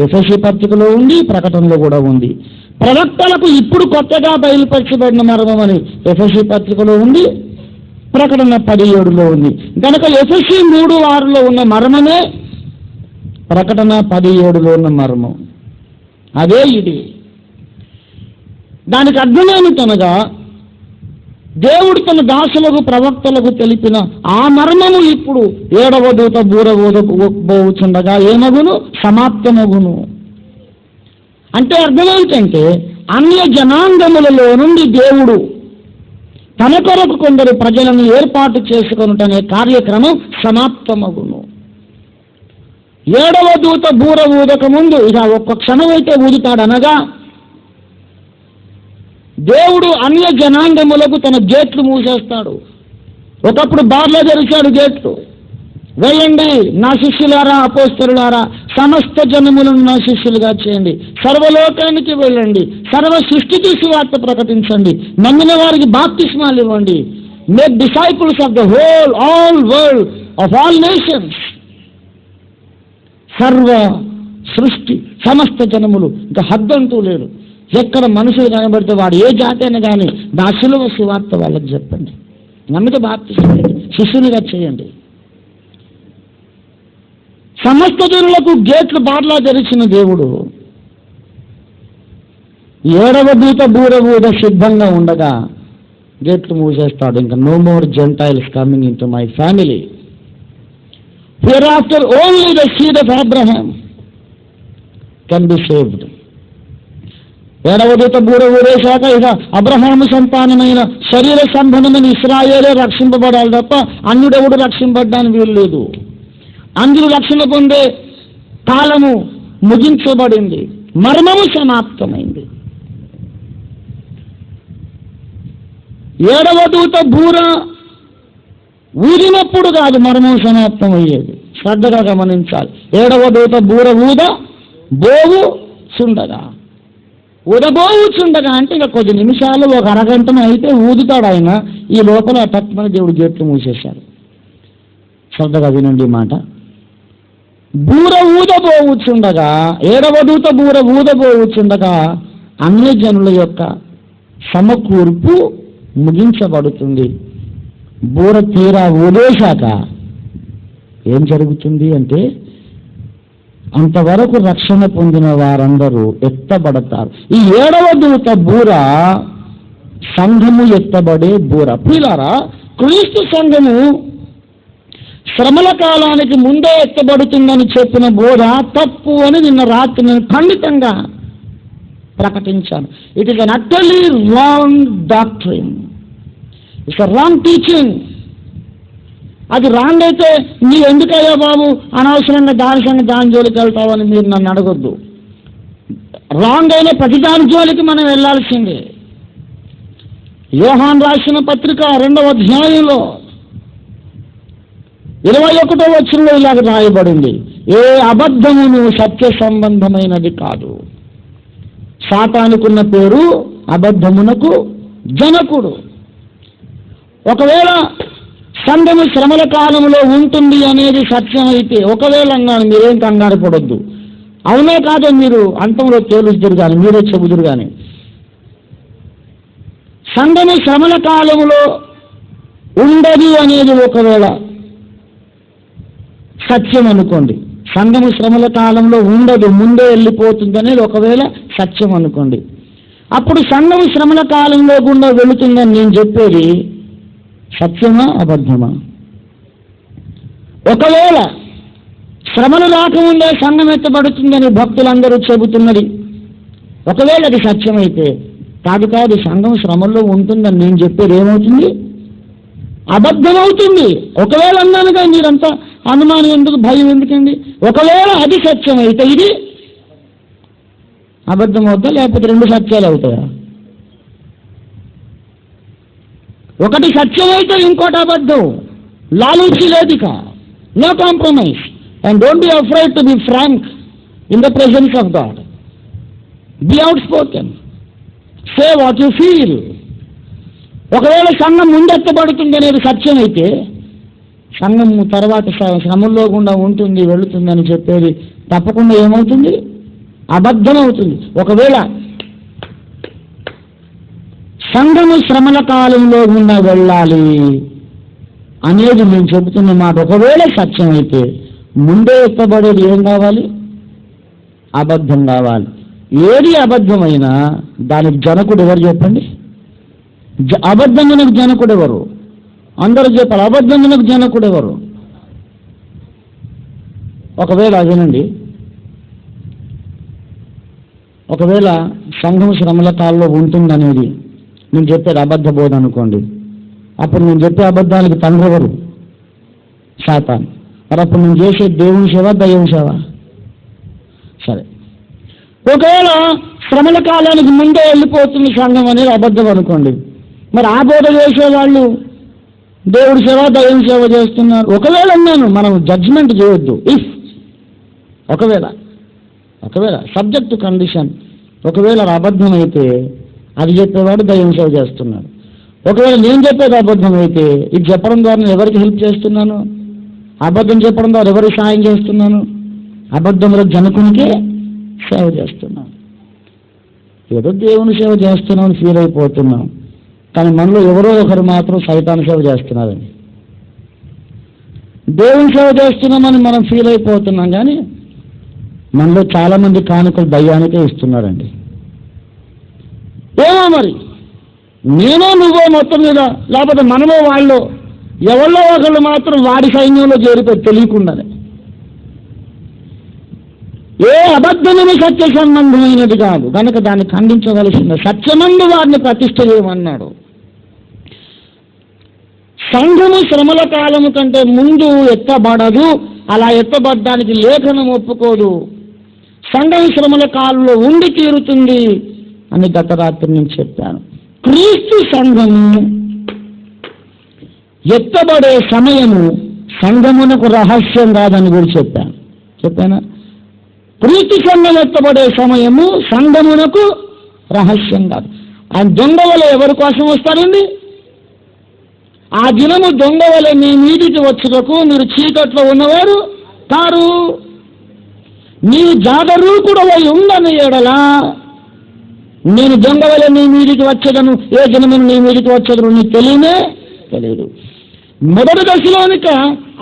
ఎఫెసీ పత్రికలో ఉంది, ప్రకటనలో కూడా ఉంది. ప్రవక్తలకు ఇప్పుడు కొత్తగా బయలుపరచబడిన మర్మం అని ఎఫెసీ పత్రికలో ఉంది, ప్రకటన 10:7 ఉంది. కనుక ఎఫెసీ 3:6 ఉన్న మర్మమే ప్రకటన 17లో ఉన్న మర్మం అదే ఇది. దానికి అర్థమేమిటనగా దేవుడు తన దాసులకు ప్రవక్తలకు తెలిపిన ఆ మర్మము ఇప్పుడు 7వ దూత బూర ఊదబోచుండగా ఏమగును? సమాప్తమగును. అంటే అర్థమేమిటంటే అన్య జనాంగములలో నుండి దేవుడు తన కొరకు కొందరు ప్రజలను ఏర్పాటు చేసుకొనుటనే కార్యక్రమం సమాప్తమగును. 7వ దూత బూర ఊదక ముందు ఇక ఒక్క క్షణం అయితే ఊదుతాడనగా దేవుడు అన్య జనాంగములకు తన గేట్లు మూసేస్తాడు. ఒకప్పుడు బార్లో తెరిచాడు గేట్లు. వెళ్ళండి నా శిష్యులారా, అపోస్తలులారా, సమస్త జనములను నా శిష్యులుగా చేయండి, సర్వలోకానికి వెళ్ళండి, సర్వ సృష్టికి సువార్త ప్రకటించండి, నమ్మిన వారికి బాప్తిస్మాలు ఇవ్వండి, make disciples of the all world of all nations. సర్వ సృష్టి, సమస్త జనములు, ఇంకా హద్దంటూ లేదు. ఎక్కడ మనుషులు కనబడితే వాడు ఏ జాతి అయినా కానీ నా సులువ సువార్త వాళ్ళకి చెప్పండి, నమ్మితే బాప్తిస్మం శిష్యునిగా చేయండి. సమస్త జనులకు గేట్లు బార్లా తెరిచిన దేవుడు 7వ దూత బూర ఊద సిద్ధంగా ఉండగా గేట్లు మూసేస్తాడు. ఇంకా no more gentiles coming in to my family. Hereafter only the seed of Abraham can be saved. 7వ దూత బూర ఊరేశాక ఇక అబ్రహాము సంతానమైన శరీర సంబంధమైన ఇశ్రాయేలే రక్షింపబడాలి తప్ప అన్యుడెవడు రక్షింపబడ్డానికి వీలు లేదు. అందరూ రక్షణ పొందే కాలము ముగించబడింది, మర్మము సమాప్తమైంది. 7వ దూత బూర ఊదినప్పుడు కాదు మర్మం సమాప్తం అయ్యేది. శ్రద్ధగా గమనించాలి. 7వ దూత బూర ఊదబోవుచుండగా అంటే ఇక కొద్ది నిమిషాలు, ఒక అరగంటను అయితే ఊదుతాడు ఆయన. ఈ లోపల తక్కువ దేవుడు గేట్లు మూసేశాడు. శ్రద్ధగా వినండి మాట. బూర ఊదబోవుచుండగా, 7వ దూత బూర ఊదబోవుచుండగా అన్య జనుల యొక్క సమకూర్పు ముగించబడుతుంది. బూర తీరా ఊదేశాక ఏం జరుగుతుంది అంటే అంతవరకు రక్షణ పొందిన వారందరూ ఎత్తబడతారు. ఈ 7వ దూత బూర సంఘము ఎత్తబడే బూర. ప్రియులారా, క్రీస్తు సంఘము శ్రమల కాలానికి ముందే ఎత్తబడుతుందని చెప్పిన బోధ తప్పు అని నిన్న రాత్రి నేను ఖండితంగా ప్రకటించాను. It is an utterly wrong doctrine. It's a wrong teaching. అది రాంగ్ అయితే నీ ఎందుకయ్యా బాబు అనవసరంగా దాని జోలికి వెళ్తావని మీరు నన్ను అడగొద్దు. రాంగ్ అయిన ప్రతి దాని జోలికి మనం వెళ్ళాల్సిందే. యోహాను రాసిన పత్రిక 2వ అధ్యాయంలో 21వ వచనంలో ఇలాగ రాయబడింది, ఏ అబద్ధమును సత్య సంబంధమైనది కాదు. సాతానుకున్న పేరు అబద్ధమునకు జనకుడు. ఒకవేళ సంఘము శ్రమల కాలంలో ఉంటుంది అనేది సత్యం అయితే, ఒకవేళ అన్నాను మీరేం కంగారు పడొద్దు. అవునే కాదో మీరు అంతంలో తేలుదురు కానీ, మీరే చెబుదురు కానీ. సంఘము శ్రమల కాలంలో ఉండదు అనేది ఒకవేళ సత్యం అనుకోండి. సంఘము శ్రమల కాలంలో ఉండదు, ముందే వెళ్ళిపోతుంది అనేది ఒకవేళ సత్యం అనుకోండి. అప్పుడు సంఘము శ్రమల కాలంలో గుండా వెళుతుందని నేను చెప్పేది సత్యమా అబద్ధమా? ఒకవేళ శ్రమలు రాకముందే సంఘం ఎత్తబడుతుందని భక్తులందరూ చెబుతున్నది ఒకవేళ అది సత్యమైతే, కాదు సంఘం శ్రమల్లో ఉంటుందని నేను చెప్పేది ఏమవుతుంది? అబద్ధమవుతుంది. ఒకవేళ అన్నానుగా మీరంతా అనుమానం ఎందుకు, భయం ఎందుకండి? ఒకవేళ అది సత్యమైతే ఇది అబద్ధం అవుతా, లేకపోతే రెండు సత్యాలు అవుతాయా? ఒకటి సత్యమైతే ఇంకోటి అబద్ధం. లాలూచి లేదిక, no compromise. And don't be afraid to be frank in the presence of God. Be outspoken, say what you feel. ఒకవేళ సంఘం ముందెత్తబడుతుంది అనేది సత్యమైతే, సంఘం తర్వాత శ్రమల్లో గుండా ఉంటుంది వెళుతుందని చెప్పేది తప్పకుండా ఏమవుతుంది? అబద్ధం అవుతుంది. ఒకవేళ సంఘము శ్రమల కాలంలో గుండా వెళ్ళాలి అనేది నేను చెబుతున్న మాట ఒకవేళ సత్యమైతే, ముందే ఎత్తబడేది ఏం కావాలి? అబద్ధం కావాలి. ఏది అబద్ధమైనా దానికి జనకుడు ఎవరు చెప్పండి? అబద్ధమునకు జనకుడు ఎవరు? అందరూ చెప్పాలి, అబద్ధమునకు జనకుడు ఎవరు? ఒకవేళ వినండి, ఒకవేళ సంఘం శ్రమల కాలంలో ఉంటుందనేది నేను చెప్పేది అబద్ధ బోధ అనుకోండి, అప్పుడు నేను చెప్పే అబద్ధానికి తండ్రి ఎవరు? సాతాను. మరి అప్పుడు నేను చేసే దేవుని సేవ, దైవం సేవ? సరే, ఒకవేళ శ్రమల కాలానికి ముందే వెళ్ళిపోతుంది సంఘం అనేది అబద్ధం అనుకోండి, మరి ఆ బోధ చేసేవాళ్ళు దేవుడి సేవ, దైవం సేవ చేస్తున్నారు. ఒకవేళ అన్నాను, మనం జడ్జిమెంట్ చేయొద్దు. ఒకవేళ సబ్జెక్ట్ కండిషన్, ఒకవేళ అబద్ధం అయితే అది చెప్పేవాడు దైవం సేవ చేస్తున్నాడు. ఒకవేళ నేను చెప్పేది అబద్ధం అయితే ఇది చెప్పడం ద్వారా నేను ఎవరికి హెల్ప్ చేస్తున్నాను? అబద్ధం చెప్పడం ద్వారా ఎవరికి సాయం చేస్తున్నాను? అబద్ధంలో జనకునికే సేవ చేస్తున్నాను. ఏదో దేవుని సేవ చేస్తున్నామని ఫీల్ అయిపోతున్నాం, కానీ మనలో ఎవరో ఒకరు మాత్రం సైతాన్ సేవ చేస్తున్నారని, దేవుని సేవ చేస్తున్నామని మనం ఫీల్ అయిపోతున్నాం, కానీ మనలో చాలా మంది కానుకలు దయ్యానికే ఇస్తున్నారండి. ఏమో మరి, నేనో నువ్వో మొత్తం మీద, లేకపోతే మనమో వాళ్ళు, ఎవరిలో ఒకళ్ళు మాత్రం వాడి సైన్యంలో చేరిపోయి తెలియకుండానే. ఏ అబద్ధమైన సత్య సంబంధమైనది కాదు కనుక దాన్ని ఖండించవలసిందే. సత్యమందు వారిని ప్రతిష్ఠ చేయమన్నాడు. సంఘము శ్రమల కాలము కంటే ముందు ఎత్తబడదు, అలా ఎత్తబడ్డానికి లేఖనం ఒప్పుకోదు. సంఘం శ్రమల కాలంలో ఉండి తీరుతుంది అని గత రాత్రి నేను చెప్పాను. క్రీస్తు సంఘము ఎత్తబడే సమయము సంఘమునకు రహస్యం కాదని కూడా చెప్పానా? క్రీస్తు సంఘం ఎత్తబడే సమయము సంఘమునకు రహస్యం కాదు. ఆ దొంగ వల్ల ఎవరి కోసం వస్తారండి? ఆ దినము దొంగ వల్ల మీ మీదికి వచ్చుటకు మీరు చీకట్లో ఉన్నవారు కారు. నీవు జాగరూకుడవై ఉండని ఎడలా నేను దొంగ వల్ల నీ మీదికి వచ్చేదను, ఏ జనమును నీ మీదికి వచ్చేదను నీకు తెలియదు. మొదటి దశలోనిక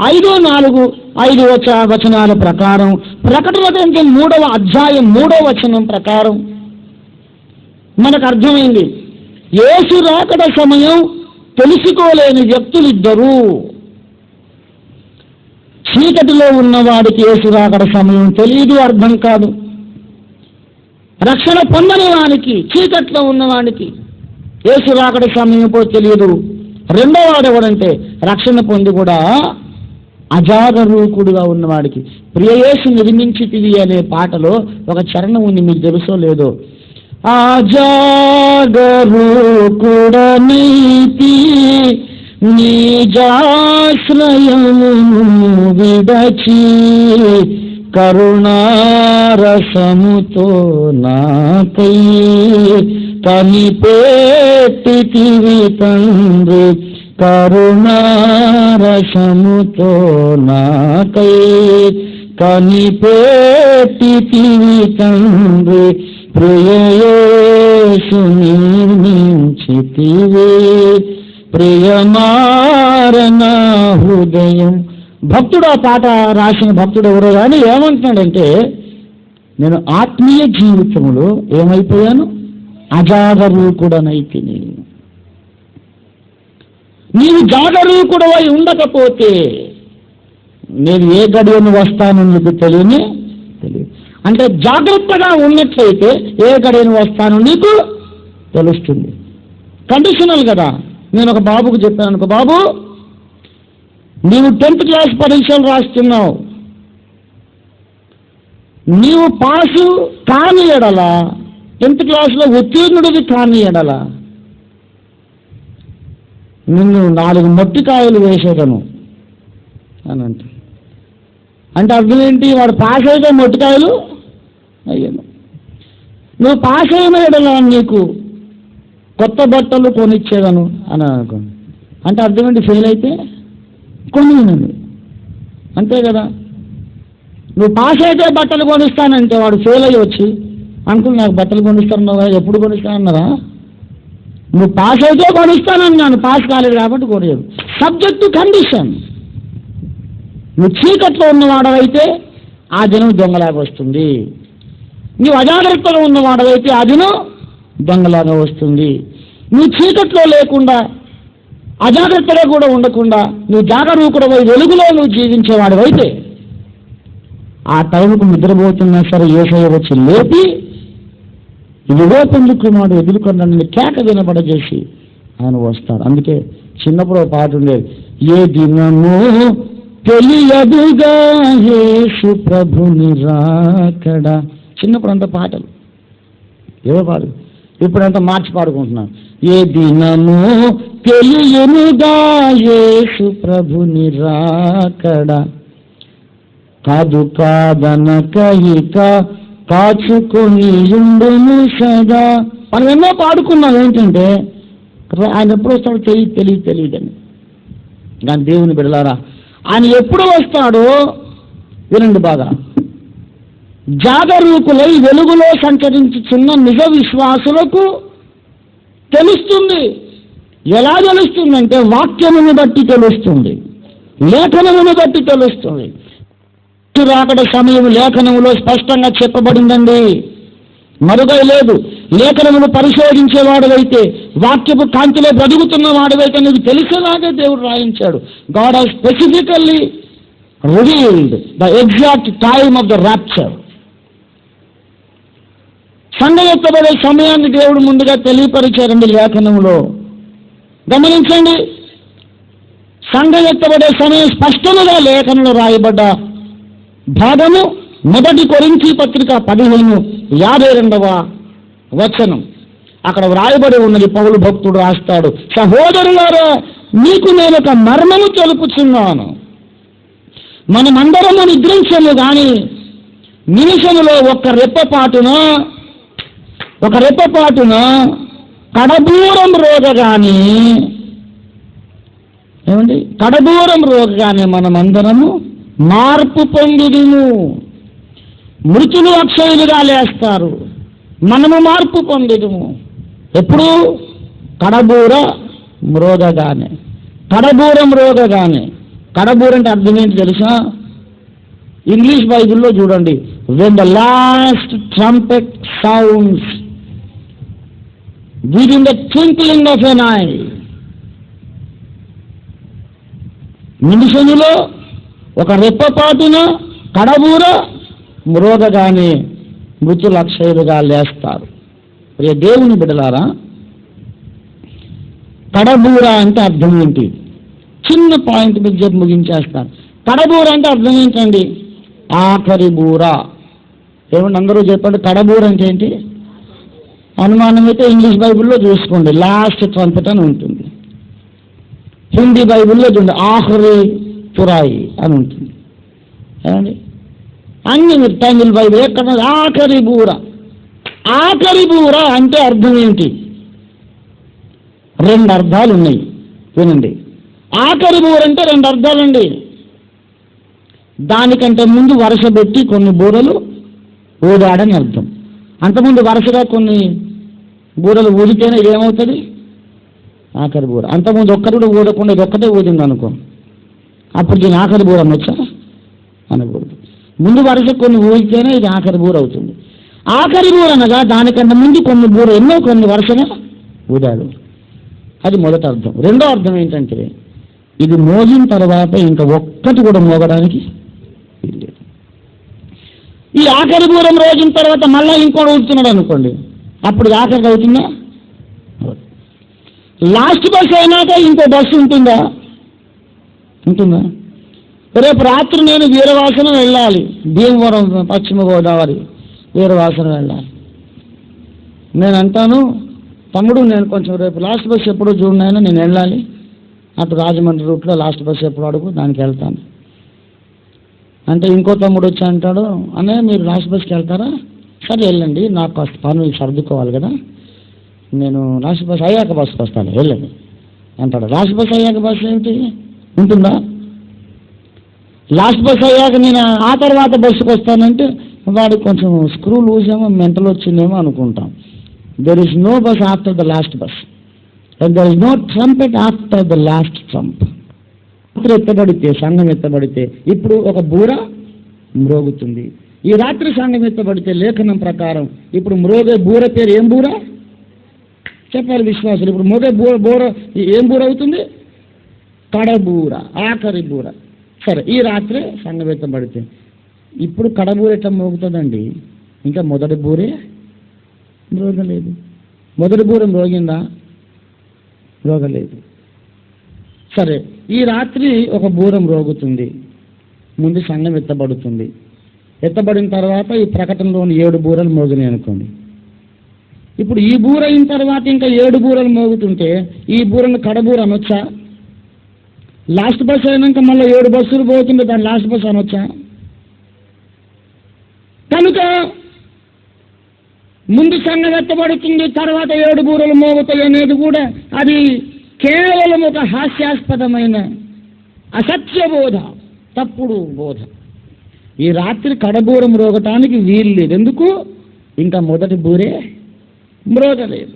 5:4-5 వచనాల ప్రకారం, ప్రకటన గ్రంథం 3వ అధ్యాయం 3వ వచనం ప్రకారం మనకు అర్థమైంది. యేసు రాకడ సమయం తెలుసుకోలేని వ్యక్తులిద్దరూ. చీకటిలో ఉన్నవాడికి యేసు రాకడ సమయం తెలియదు, అర్థం కాదు. రక్షణ పొందని వానికి, చీకట్లో ఉన్నవాడికి యేసు రాకడ సమయం కూడా తెలియదు. రెండో వాడు ఎవడంటే రక్షణ పొంది కూడా అజాగరూకుడుగా ఉన్నవాడికి. ప్రియయేసు నిర్మించితివి అనే పాటలో ఒక చరణం ఉంది, మీకు తెలుసో లేదో. అజాగరూకుడనైతి నిజాశ్రయము విడచి కరుణారసముతో నాకై కనిపెట్టితివి తండ్రి, కరుణారసముతో నాకై కనిపెట్టితివి తండ్రి, ప్రియయేసు నిర్మించితివి ప్రియమారణ హృదయం. భక్తుడు ఆ పాట రాసిన భక్తుడు ఎవరో కానీ ఏమంటున్నాడంటే, నేను ఆత్మీయ జీవితంలో ఏమైపోయాను? అజాగరూకుడనైతిని. నీవు జాగరూకుడవై ఉండకపోతే నేను ఏ గడియను వస్తానో నీకు తెలియదు. అంటే జాగ్రత్తగా ఉన్నట్లయితే ఏ గడియను వస్తానో నీకు తెలుస్తుంది. కండిషనల్ కదా. నేను ఒక బాబుకు చెప్పాను అనుకో, బాబు నీవు 10th క్లాస్ పరీక్షలు రాస్తున్నావు, నీవు పాసు కాని ఎడలా, 10th క్లాస్లో ఉత్తీర్ణుడివి కాని ఎడలా నిన్ను 4 మొట్టికాయలు వేసేదను అని అంటే అర్థం ఏంటి? వాడు పాస్ అయితే మొట్టికాయలు అయ్యాను. నువ్వు పాస్ అయిన ఎడలా నీకు కొత్త బట్టలు కొనిచ్చేదను అని అనుకోండి. అంటే అర్థం ఏంటి? ఫెయిల్ అయితే కొనినండి, అంతే కదా. నువ్వు పాస్ అయితే బట్టలు కొనిస్తానంటే వాడు ఫెయిల్ అయ్యి వచ్చి అంకుల్ నాకు బట్టలు కొనిస్తానన్నావా, ఎప్పుడు కొనిస్తానన్నారా? నువ్వు పాస్ అయితే కొనిస్తానన్నాను, పాస్ కాలేదు కాబట్టి కొనియదు. Subject condition. నువ్వు చీకట్లో ఉన్నవాడవైతే ఆ దినం దొంగలాగా వస్తుంది. నువ్వు అజాగ్రత్తగా ఉన్నవాడవైతే ఆ దినం దొంగలాగా వస్తుంది. నువ్వు చీకట్లో లేకుండా అజాగ్రత్తగా కూడా ఉండకుండా నువ్వు జాగరూకుడవై వెలుగులో నువ్వు జీవించేవాడవైతే ఆ టైంకు నిద్రపోతున్నా సరే యేసయ్య వచ్చి లేపి ఇదిగో పెళ్లి కుమారుడు ఎదుర్కొన్నాడని కేక వినబడజేసి ఆయన వస్తాడు. అందుకే చిన్నప్పుడు ఒక పాట ఉండేది, ఏ దినము తెలియదుగా యేసు ప్రభుని రాకడ. చిన్నప్పుడు అంత పాటలు ఏవో పాడు, ఇప్పుడంతా మార్చి పాడుకుంటున్నాను. ఏ దినము తెలియనుగా యేసు ప్రభుని రాకడ, కాదు కాదనక ఇక కాచుకొని ఉండును సదా. మనం ఎన్నో పాడుకున్నాం ఏంటంటే ఆయన ఎప్పుడు వస్తాడో తెలియదని. కానీ దేవుని బిడ్డలారా, ఆయన ఎప్పుడు వస్తాడో వినండి బాగా. జాగరూకులై వెలుగులో సంచరించుచున్న నిజ విశ్వాసులకు తెలుస్తుంది. ఎలా తెలుస్తుందంటే వాక్యమును బట్టి తెలుస్తుంది, లేఖనమును బట్టి తెలుస్తుంది. రాకడ సమయం లేఖనములో స్పష్టంగా చెప్పబడిందండి, మరుగై లేదు. లేఖనమును పరిశోధించేవాడవైతే, వాక్యపు కాంతిలో బ్రతుకుతున్న వాడవైతే నీకు తెలిసేలాగే దేవుడు రాయించాడు. God has specifically revealed the exact time of the rapture. సంఘం ఎత్తబడే సమయాన్ని దేవుడు ముందుగా తెలియపరిచారండి లేఖనములో. గమనించండి, సంఘం ఎత్తబడే సమయం స్పష్టముగా లేఖనంలో రాయబడ్డ భాగము 1 కొరింథీ పత్రిక 15:52 వచనం. అక్కడ వ్రాయబడి ఉన్నది, పౌలు భక్తుడు రాస్తాడు, సహోదరులారా మీకు నేను ఒక మర్మము తెలుపుచున్నాను. మనమందరము నిద్రించము గాని నిమిషములో ఒక రెప్పపాటున కడబూరం రోగగాని మనమందరము మార్పు పొందుదుము. మృతులు అక్షయులుగా లేస్తారు, మనము మార్పు పొందుదుము. ఎప్పుడు? కడబూరం మ్రోగగానే. కడబూర అంటే అర్థం ఏంటి తెలుసా? ఇంగ్లీష్ బైబిల్లో చూడండి, when the last trumpet sounds within the twinkling of an eye. నిమిషములో ఒక రెప్పపాటున కడబూర మ్రోగగానే మృతులు అక్షయులుగా లేస్తారు. దేవుని బిడ్డలారా, కడబూర అంటే అర్థం ఏంటి? చిన్న పాయింట్ మీద చెప్పి ముగించేస్తాను. కడబూర అంటే అర్థం ఏంటండి? ఆఖరి బూర. ఏమంటే అందరూ చెప్పండి, కడబూర అంటే ఏంటి? అనుమానం అయితే ఇంగ్లీష్ బైబిల్లో చూసుకోండి, లాస్ట్ ట్రంపెట్ అని ఉంటుంది. హిందీ బైబిల్లో చూడండి, ఆఖరి తురాయి అని ఉంటుంది. ఏమండి అన్ని మీరు తమిళ బైబిల్ ఎక్కడ ఆఖరి బూర. ఆఖరి బూర అంటే అర్థం ఏంటి? 2 అర్థాలు ఉన్నాయి, వినండి. ఆఖరి బూర అంటే 2 అర్థాలండి. దానికంటే ముందు వరుస పెట్టి కొన్ని బూరలు ఊదాడని అర్థం. అంతకుముందు వరుసగా కొన్ని బూరలు ఊదితేనే ఏమవుతుంది? ఆఖరి బూర. అంతకుముందు ఒక్కరు కూడా ఊదకుండా ఇది ఒక్కటే ఊదింది అనుకో, అప్పుడు దీని ఆఖరి బూర అనొచ్చా? అనకూడదు. ముందు వరుస కొన్ని ఊదితేనే ఇది ఆఖరి బూర అవుతుంది. ఆఖరి బూర అనగా దానికంటే ముందు కొన్ని బూర ఎన్నో కొన్ని వరుసగా ఊదాడు. అది మొదటి అర్థం. రెండో అర్థం ఏంటంటే ఇది మోగిన తర్వాత ఇంకా ఒక్కటి కూడా మోగడానికి లేదు. ఈ ఆఖరి బూరం రోజున తర్వాత మళ్ళీ ఇంకోటి ఊడుతున్నాడు అనుకోండి, అప్పుడు ఆఖరికి అవుతుందా? లాస్ట్ బస్ అయినాక ఇంకో బస్సు ఉంటుందా? రేపు రాత్రి నేను వీరవాసన వెళ్ళాలి, భీమవరం పశ్చిమ గోదావరి వీరవాసన వెళ్ళాలి. నేను అంటాను, తమ్ముడు నేను కొంచెం రేపు లాస్ట్ బస్ ఎప్పుడో చూడనైనా నేను వెళ్ళాలి, అటు రాజమండ్రి రూట్లో లాస్ట్ బస్ ఎప్పుడు అడుగు దానికి వెళ్తాను అంటే, ఇంకో తమ్ముడు వచ్చి అంటాడు, అన్నయ్య మీరు లాస్ట్ బస్కి వెళ్తారా? సరే వెళ్ళండి, నాకు కాస్త పనులు సర్దుకోవాలి కదా, నేను లాస్ట్ బస్ అయ్యాక బస్కి వస్తాను, వెళ్ళండి అంటాడు. లాస్ట్ బస్ అయ్యాక బస్సు ఏమిటి ఉంటుందా? లాస్ట్ బస్ అయ్యాక నేను ఆ తర్వాత బస్సుకు వస్తానంటే వాడికి కొంచెం స్క్రూ లూజ్ ఏమో, మెంటల్ వచ్చిందేమో అనుకుంటాం. There is no bus after the last bus, and there is no trumpet after the last trump. రాత్రి ఎత్తబడితే, సంఘం ఎత్తబడితే ఇప్పుడు ఒక బూర మ్రోగుతుంది. ఈ రాత్రి సంఘం ఎత్తబడితే లేఖనం ప్రకారం ఇప్పుడు మ్రోగే బూర పేరు ఏం బూర చెప్పాలి విశ్వాసులు? ఇప్పుడు మోగే బూర ఏం బూర అవుతుంది? కడబూర, ఆఖరి బూర. సరే, ఈ రాత్రి సంఘం ఎత్తబడితే ఇప్పుడు కడబూర ఎట్లా మోగుతుందండి? ఇంకా మొదటి బూరే మ్రోగలేదు. మొదటి బూర మ్రోగిందా? మ్రోగలేదు. సరే, ఈ రాత్రి ఒక బూర మ్రోగుతుంది. ముందు సంఘం ఎత్తబడుతుంది. ఎత్తబడిన తర్వాత ఈ ప్రకటనలోని 7 బూరలు మోగినాయి అనుకోండి. ఇప్పుడు ఈ బూర అయిన తర్వాత ఇంకా 7 బూరలు మోగుతుంటే ఈ బూరను కడబూర అనొచ్చా? లాస్ట్ బస్ అయినాక మళ్ళీ 7 బస్సులు పోతుంటే దాని లాస్ట్ బస్ అనొచ్చా? కనుక ముందు సంఘం ఎత్తబడుతుంది, తర్వాత 7 బూరలు మోగుతాయి అనేది కూడా అది కేవలం ఒక హాస్యాస్పదమైన అసత్య బోధ, తప్పుడు బోధ. ఈ రాత్రి కడబూర మ్రోగటానికి వీలు లేదు. ఎందుకు? ఇంకా మొదటి బూరే మ్రోగలేదు.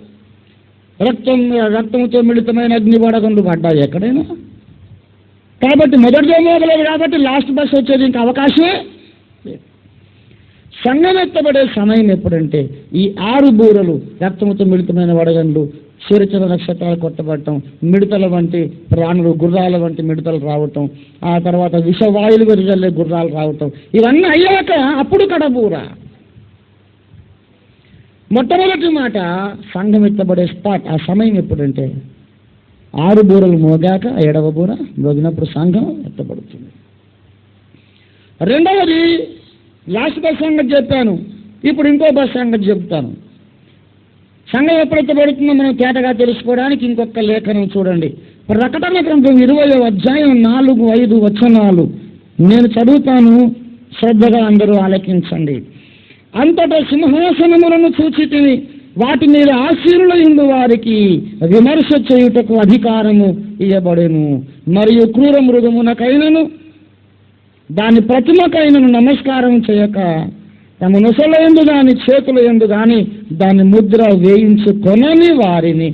రక్తంతో మిళితమైన అగ్ని వడగండ్లు పడ్డాయి ఎక్కడైనా. కాబట్టి మొదటిదో మోగలేదు, కాబట్టి లాస్ట్ బస్ వచ్చేది ఇంకా అవకాశమే లేదు. సంఘం ఎత్తబడే సమయం ఎప్పుడంటే ఈ 6 బూరలు, రక్తంతో మిళితమైన వడగండ్లు, సూర్యచంద్ర నక్షత్రాలు కొట్టబడటం, మిడతల వంటి ప్రాణులు, గుర్రాల వంటి మిడతలు రావటం, ఆ తర్వాత విషవాయులు వెదజల్లే గుర్రాలు రావటం, ఇవన్నీ అయ్యాక అప్పుడు కడబూర. మొట్టమొదటి మాట సంఘం ఎత్తబడే స్పాట్, ఆ సమయం ఎప్పుడంటే 6 బూరలు మోగాక 7వ బూర మోగినప్పుడు సంఘం ఎత్తబడుతుంది. రెండవది లాస్ట్ బస్ సంగతి చెప్పాను, ఇప్పుడు ఇంకో బస్ సంగతి చెప్తాను. సంఘం ఎప్పుడైతే పడుతుందో మనం తేటగా తెలుసుకోవడానికి ఇంకొక లేఖనం చూడండి. ప్రకటన గ్రంథం 20వ అధ్యాయం 4, 5 వచనాలు నేను చదువుతాను, శ్రద్ధగా అందరూ ఆలకించండి. అంతటా సింహాసనములను చూచితిని, వాటి మీద ఆసీనులైన వారికి విమర్శ చేయుటకు అధికారము ఇయ్యబడెను. మరియు క్రూర మృగమునకైనను దాని ప్రతిమకైనను నమస్కారం చేయక తమ నొసలయందు గాని చేతుల యందు గాని దాని ముద్ర వేయించుకొనని వారిని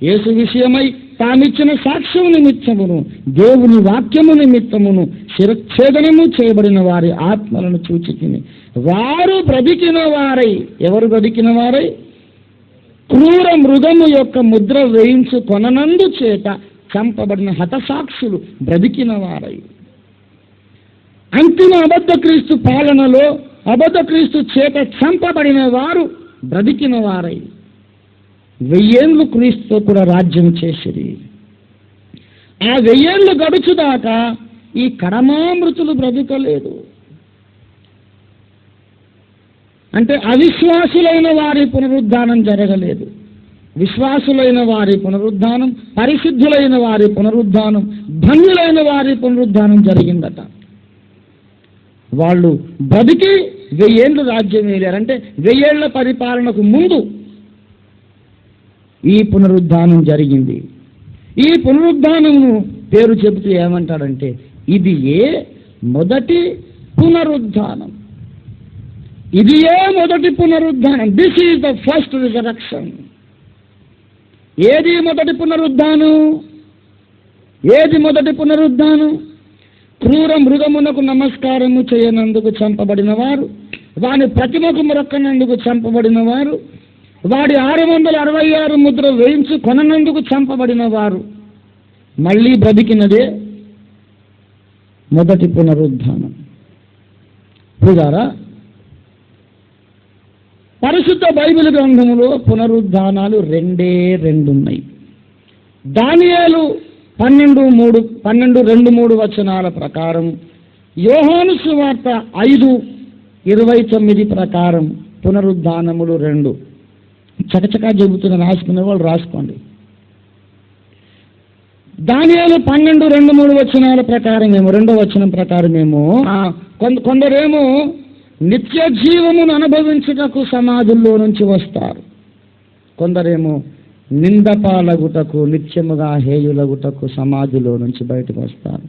యేసు విషయమై తామిచ్చిన సాక్ష్యం నిమిత్తమును దేవుని వాక్యము నిమిత్తమును శిరచ్ఛేదనము చేయబడిన వారి ఆత్మలను చూచితిని. వారు బ్రతికిన వారై, ఎవరు బ్రతికిన వారై? క్రూర మృగము యొక్క ముద్ర వేయించుకొనందు చేత చంపబడిన హతసాక్షులు బ్రతికిన వారై. అంతిమ అబద్ధ క్రీస్తు పాలనలో అబద్ధ క్రీస్తు చేత చంపబడిన వారు బ్రతికిన వారై 1000 ఏళ్ళు క్రీస్తుతో కూడా రాజ్యం చేసిరి. ఆ 1000 ఏళ్ళు గడుచుదాకా ఈ కడమామృతులు బ్రతకలేదు. అంటే అవిశ్వాసులైన వారి పునరుద్ధానం జరగలేదు. విశ్వాసులైన వారి పునరుద్ధానం, పరిశుద్ధులైన వారి పునరుద్ధానం, ధన్యులైన వారి పునరుద్ధానం జరిగిందట. వాళ్ళు బతికి 1000 ఏళ్ళు రాజ్యం వేయారంటే 1000 ఏళ్ల పరిపాలనకు ముందు ఈ పునరుద్ధానం జరిగింది. ఈ పునరుద్ధానము పేరు చెబుతూ ఏమంటాడంటే ఇది మొదటి పునరుద్ధానం. ఇది మొదటి పునరుద్ధానం. This is the first resurrection. ఏది మొదటి పునరుద్ధానం? ఏది మొదటి పునరుద్ధానం? క్రూర మృగమునకు నమస్కారము చేయనందుకు చంపబడిన వారు, వాని ప్రతిమకు మొరక్కనందుకు చంపబడిన వారు, వాడి 666 ముద్ర వేయించు కొనందుకు చంపబడిన వారు మళ్ళీ బ్రతికినదే మొదటి పునరుద్ధానం. చూడారా, పరిశుద్ధ బైబిల్ గ్రంథములో పునరుద్ధానాలు 2 ఉన్నాయి. దానియేలు 12:2-3 వచనాల ప్రకారం, యోహాను సువార్త 5:29 ప్రకారం పునరుద్ధానములు 2. చకచకా చెబుతున్న రాసుకునే వాళ్ళు రాసుకోండి. దానియేలు 12:2-3 వచనాల ప్రకారమేమో, 2వ వచనం ప్రకారమేమో కొందరేమో నిత్య జీవమును అనుభవించుటకు సమాధుల్లో నుంచి వస్తారు. కొందరేమో నిందపాలగుటకు, నిత్యముగా హేయులగుటకు సమాధిలో నుంచి బయటకు వస్తారు.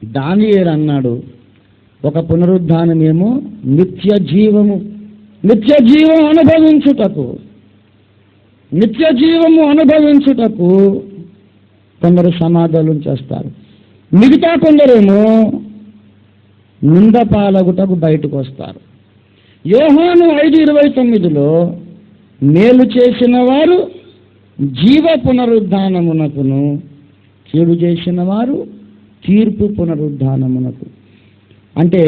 దానియేలు అన్నాడు, ఒక పునరుద్ధానమేమో నిత్య జీవము అనుభవించుటకు, నిత్య జీవము అనుభవించుటకు కొందరు సమాధుల నుంచి వస్తారు. మిగతా కొందరేమో నింద పాలగుటకు బయటకు వస్తారు. యోహాను 5:29లో మేలు చేసిన వారు జీవ పునరుద్ధానమునకును, కీడు చేసిన వారు తీర్పు పునరుద్ధానమునకు. అంటే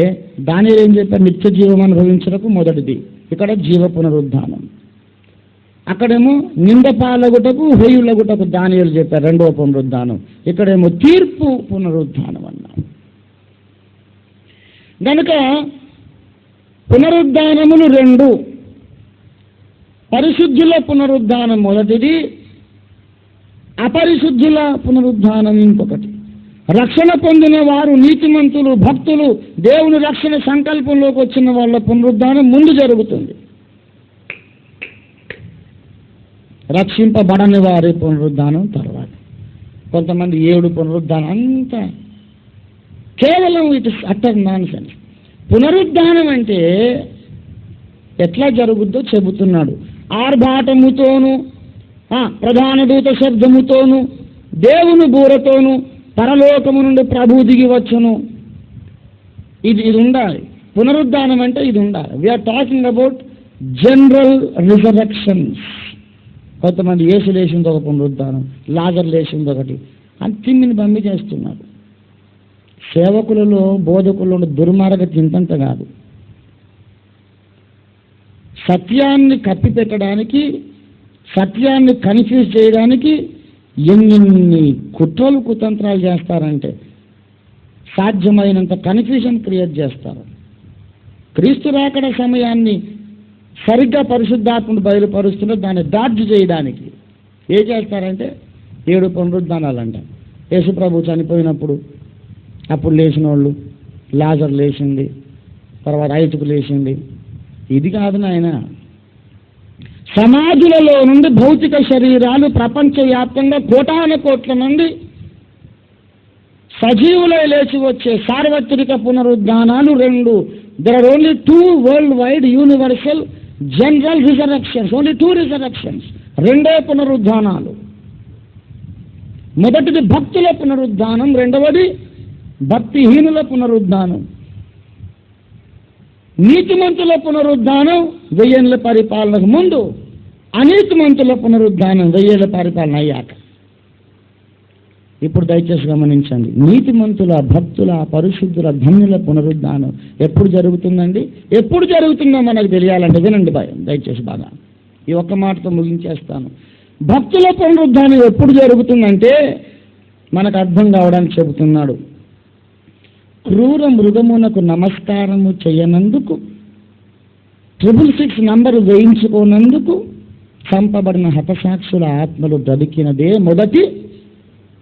దానిలో ఏం చెప్పారు? నిత్య జీవం అనుభవించటకు మొదటిది, ఇక్కడ జీవ పునరుద్ధానం. అక్కడేమో నింద పాలగుటకు హేయులగుటకు దానియేలు చెప్పారు, రెండవ పునరుద్ధానం. ఇక్కడేమో తీర్పు పునరుద్ధానం అన్నారు. కనుక పునరుద్ధానములు రెండు. పరిశుద్ధుల పునరుద్ధానం మొదటిది, అపరిశుద్ధుల పునరుద్ధానం ఇంకొకటి. రక్షణ పొందిన వారు, నీతిమంతులు, భక్తులు, దేవుని రక్షణ సంకల్పంలోకి వచ్చిన వాళ్ళ పునరుద్ధానం ముందు జరుగుతుంది. రక్షింపబడని వారి పునరుద్ధానం తర్వాత. కొంతమంది 7 పునరుద్ధానం అంతా కేవలం ఇట్ ఇస్ అటర్ నాన్సెన్స్. పునరుద్ధానం అంటే ఎట్లా జరుగుద్దో చెబుతున్నాడు. ఆర్భాటముతోను, ప్రధాన దూత శబ్దముతోను, దేవుని బూరతోను పరలోకము నుండి ప్రభు దిగి వచ్చును. ఇది ఉండాలి. పునరుద్ధానం అంటే ఇది ఉండాలి. We're talking about general resurrections. కొంతమంది యేసు లేచింది ఒక పునరుద్ధానం, లాజర్ లేచింది ఒకటి అని తిమ్మిని పంపి చేస్తున్నారు. సేవకులలో, బోధకులలో దుర్మార్గత ఇంతంత కాదు. సత్యాన్ని కప్పిపెట్టడానికి, సత్యాన్ని కన్ఫ్యూజ్ చేయడానికి ఎన్ని కుట్రలు కుతంత్రాలు చేస్తారంటే సాధ్యమైనంత కన్ఫ్యూజన్ క్రియేట్ చేస్తారు. క్రీస్తు రాకడ సమయాన్ని సరిగ్గా పరిశుద్ధాత్మను బయలుపరుస్తున్న దాన్ని డాడ్జ్ చేయడానికి ఏం చేస్తారంటే 7 పునరుద్ధానాలు అంట. యేసుప్రభు చనిపోయినప్పుడు అప్పుడు లేచిన వాళ్ళు, లాజర్ లేచింది, తర్వాత ఐతుకు లేచింది. ఇది కాదు నాయన. సమాధులలో నుండి భౌతిక శరీరాలు ప్రపంచవ్యాప్తంగా కోటాను కోట్ల మంది సజీవులై లేచి వచ్చే సార్వత్రిక పునరుద్ధానాలు రెండు. There are only 2 world wide universal general resurrections, only 2 resurrections, 2 పునరుద్ధానాలు. మొదటిది భక్తుల పునరుద్ధానం, రెండవది భక్తిహీనుల పునరుద్ధానం. నీతిమంతుల పునరుద్ధానం 1000 ఏళ్ల పరిపాలనకు ముందు, అనీతిమంతుల పునరుద్ధానం 1000 ఏళ్ల పరిపాలన అయ్యాక. ఇప్పుడు దయచేసి గమనించండి. నీతిమంతుల, భక్తుల, పరిశుద్ధుల, ధన్యుల పునరుద్ధానం ఎప్పుడు జరుగుతుందండి? ఎప్పుడు జరుగుతుందో మనకు తెలియాలంటే వినండి దయచేసి బాగా. ఈ ఒక్క మాటతో ముగించేస్తాను. భక్తుల పునరుద్ధానం ఎప్పుడు జరుగుతుందంటే మనకు అర్థం కావడానికి చెబుతున్నాడు. క్రూర మృగమునకు నమస్కారము చేయనందుకు, 666 నంబరు వేయించుకోనందుకు చంపబడిన హతసాక్షుల ఆత్మలు బ్రతికినదే మొదటి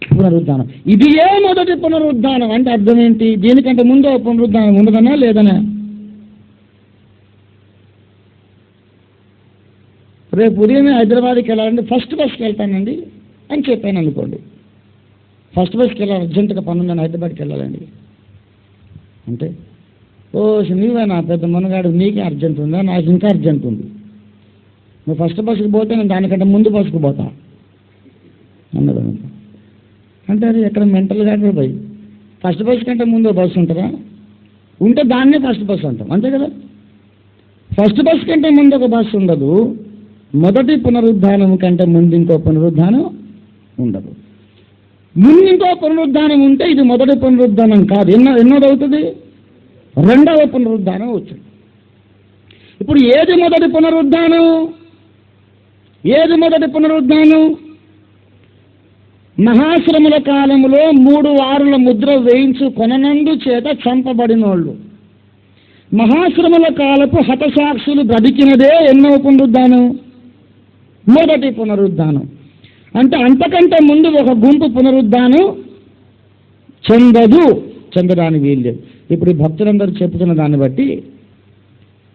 పునరుద్ధానం. ఇది ఏ మొదటి పునరుద్ధానం అంటే అర్థం ఏంటి? దీనికంటే ముందు పునరుద్ధానం ఉండదనా లేదనా? రేపు ఉదయమే హైదరాబాద్కి వెళ్ళాలంటే ఫస్ట్ బస్కి వెళ్తానండి అని చెప్పాను అనుకోండి. ఫస్ట్ బస్కి వెళ్ళాలి, అర్జెంటుగా పనుందని హైదరాబాద్కి వెళ్ళాలండి అంటే, ఓ నీవే నా పెద్ద మనగాడు, నీకే అర్జెంట్ ఉందా? నాకు ఇంకా అర్జెంట్ ఉంది. నువ్వు ఫస్ట్ బస్సుకు పోతే నేను దానికంటే ముందు బస్సుకు పోతా అన్నది. అంటే అది ఎక్కడ మెంటల్ కాదు పోయి. ఫస్ట్ బస్సు కంటే ముందు బస్సు ఉంటుందా? ఉంటే దాన్నే ఫస్ట్ బస్సు అంటాం, అంతే కదా. ఫస్ట్ బస్సు కంటే ముందు ఒక బస్సు ఉండదు. మొదటి పునరుద్ధానం కంటే ముందు ఇంకో పునరుద్ధానం ఉండదు. ముందు ఇంకో పునరుద్ధానం ఉంటే ఇది మొదటి పునరుద్ధానం కాదు. ఎన్నోది అవుతుంది? 2వ పునరుద్ధానం అవుతుంది. ఇప్పుడు ఏది మొదటి పునరుద్ధానం? ఏది మొదటి పునరుద్ధానం? మహాశ్రముల కాలంలో 3 వారుల ముద్ర వేయించు కొననందు చేత చంపబడినోళ్ళు. మహాశ్రముల కాలపు హతసాక్షులు బ్రతికినదే ఎన్నో పునరుద్ధానం? మొదటి పునరుద్ధానం. అంటే అంతకంటే ముందు ఒక గుంపు పునరుద్ధానం చెందడానికి వీల్లేదు. ఇప్పుడు ఈ భక్తులందరూ చెప్పుతున్న దాన్ని బట్టి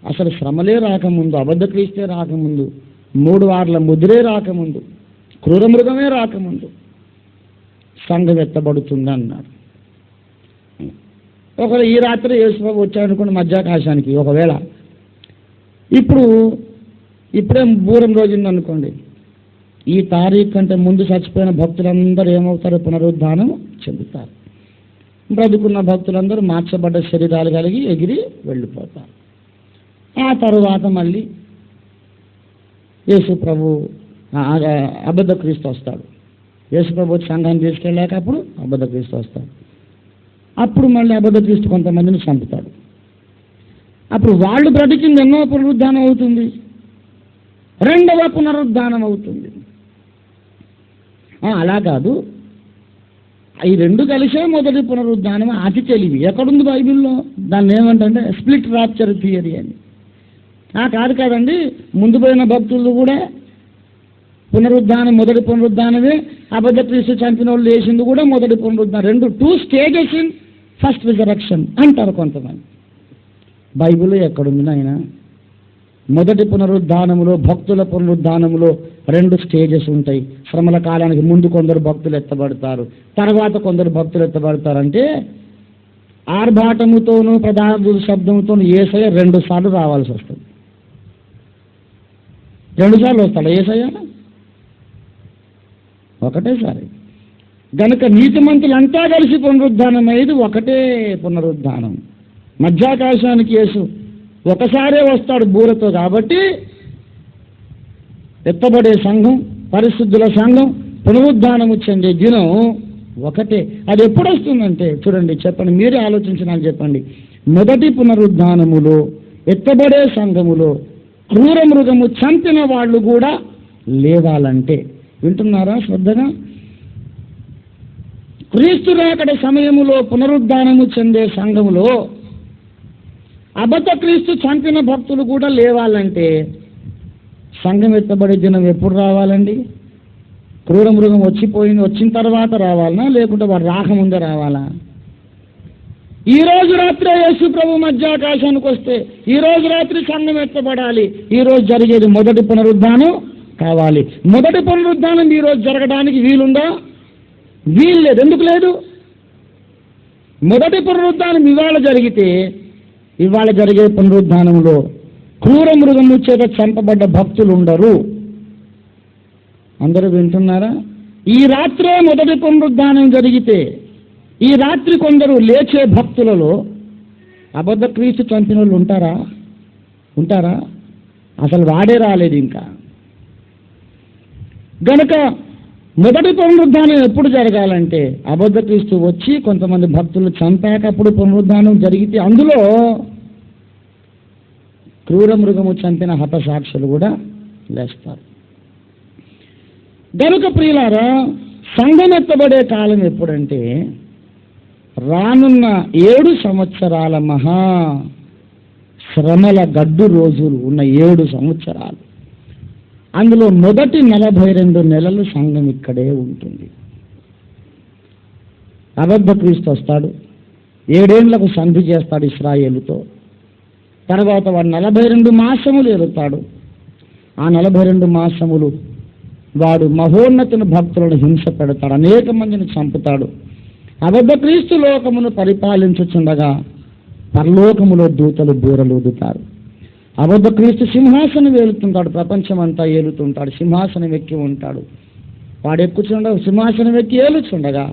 అసలు శ్రమలే రాకముందు, అబద్ధ క్రీస్తే రాకముందు, 3 వార్ల ముద్రే రాకముందు, క్రూర మృగమే రాకముందు సంఘం ఎత్తబడుతుంది అన్నారు. ఒకవేళ ఈ రాత్రి యేసుబాబు వచ్చాడనుకోండి మధ్యాకాశానికి, ఒకవేళ ఇప్పుడే బూరం రోజుంది అనుకోండి, ఈ తారీఖు కంటే ముందు చచ్చిపోయిన భక్తులందరూ ఏమవుతారు? పునరుద్ధానం చెందుతారు. బ్రతుకున్న భక్తులందరూ మార్చబడ్డ శరీరాలు కలిగి ఎగిరి వెళ్ళిపోతారు. ఆ తరువాత మళ్ళీ యేసు ప్రభు అబద్ధ క్రీస్తు వస్తాడు. యేసు ప్రభు సంఘాన్ని తీసుకెళ్ళాక అప్పుడు అబద్ధ క్రీస్తు వస్తాడు. అప్పుడు మళ్ళీ అబద్ధ క్రీస్తు కొంతమందిని చంపుతాడు. అప్పుడు వాళ్ళు బ్రతికింది ఎన్నో పునరుద్ధానం అవుతుంది, రెండవ పునరుద్ధానం అవుతుంది. అలా కాదు, ఈ రెండు కలిసే మొదటి పునరుద్ధానం. అతి తెలివి ఎక్కడుంది బైబిల్లో? దాన్ని ఏమంటే స్ప్లిట్ రాప్చర్ థియరీ అని. కాదు కాదండి, ముందు పోయిన భక్తులు కూడా పునరుద్ధానం మొదటి పునరుద్ధానమే, అబద్ధ క్రీస్తు చంపిన వాళ్ళు వేసింది కూడా మొదటి పునరుద్ధానం. రెండు 2 స్టేజెస్ ఇన్ ఫస్ట్ రిజరక్షన్ అంటారు కొంతమంది. బైబిల్లో ఎక్కడుంది నాయన? మొదటి పునరుద్ధానములో, భక్తుల పునరుద్ధానములో 2 స్టేజెస్ ఉంటాయి. శ్రమల కాలానికి ముందు కొందరు భక్తులు ఎత్తబడతారు, తర్వాత కొందరు భక్తులు ఎత్తబడతారంటే ఆర్భాటముతోనూ ప్రధాన శబ్దంతోనూ యేసయ్య 2 సార్లు రావాల్సి వస్తుంది. 2 సార్లు వస్తాడు యేసయ్య? ఒకటేసారి. గనుక నీతిమంతులంతా కలిసి పునరుద్ధానం అయ్యేది ఒకటే పునరుద్ధానం. మధ్యాకాశానికి యేసు ఒకసారే వస్తాడు బూరతో. కాబట్టి ఎత్తబడే సంఘం, పరిశుద్ధుల సంఘం, పునరుద్ధానము చెందే దినం ఒకటే. అది ఎప్పుడు వస్తుందంటే చూడండి, చెప్పండి, మీరే ఆలోచించి నాకు చెప్పండి. మొదటి పునరుద్ధానములో ఎత్తబడే సంఘములో క్రూర మృగము చంపిన వాళ్ళు కూడా లేవాలంటే, వింటున్నారా శ్రద్ధగా? క్రీస్తు రాకడ సమయములో పునరుద్ధానము చెందే సంఘములో అబద్ధ క్రీస్తు చంపిన భక్తులు కూడా లేవాలంటే సంఘం ఎత్తబడే దినం ఎప్పుడు రావాలండి? క్రూర మృగం వచ్చిన తర్వాత రావాలనా, లేకుంటే వాడు రాకముందే రావాలా? ఈ రోజు రాత్రి యేసు ప్రభు మధ్యాకాశానికి వస్తే ఈ రోజు రాత్రి సంఘం ఎత్తబడాలి. ఈ రోజు జరిగేది మొదటి పునరుద్ధానం కావాలి. మొదటి పునరుద్ధానం ఈ రోజు జరగడానికి వీలుందా? వీలు లేదు. ఎందుకు లేదు? మొదటి పునరుద్ధానం ఇవాళ జరిగితే ఇవాళ జరిగే పునరుద్ధానంలో క్రూర మృగము చేత చంపబడ్డ భక్తులు ఉండరు. అందరూ వింటున్నారా? ఈ రాత్రే మొదటి పునరుద్ధానం జరిగితే ఈ రాత్రి కొందరు లేచే భక్తులలో అబద్ధ క్రీస్తు చంపిన వాళ్ళు ఉంటారా? అసలు వాడే రాలేదు ఇంకా. గనుక మొదటి పునరుద్ధానం ఎప్పుడు జరగాలంటే అబద్ధ క్రీస్తు వచ్చి కొంతమంది భక్తులు చంపాక అప్పుడు పునరుద్ధానం జరిగితే అందులో క్రూర మృగము చంపిన హతసాక్షులు కూడా లేస్తారు. గనుక ప్రియులారా, సంఘం ఎత్తబడే కాలం ఎప్పుడంటే రానున్న 7 సంవత్సరాల మహా శ్రమల గడ్డు రోజులు ఉన్న 7 సంవత్సరాలు. అందులో మొదటి 42 నెలలు సంఘం ఇక్కడే ఉంటుంది. అబద్ధ క్రీస్తు వస్తాడు, 7 ఏళ్లకు సంధి చేస్తాడు ఇశ్రాయేలుతో. తర్వాత వాడు 42 మాసములు ఏలుతాడు. ఆ 42 మాసములు వాడు మహోన్నతుని భక్తులను హింస పెడతాడు, అనేక మందిని చంపుతాడు. అబద్ధ క్రీస్తు లోకమును పరిపాలించుచుండగా పరలోకములో దూతలు బూరలు ఊదుతారు. అబద్ధ క్రీస్తు సింహాసనం ఏలుతుంటాడు, ప్రపంచం అంతా ఏలుతుంటాడు, సింహాసనం ఎక్కి ఉంటాడు. వాడు ఎక్కుచుండగా సింహాసనం ఎక్కి ఏలుచుండగా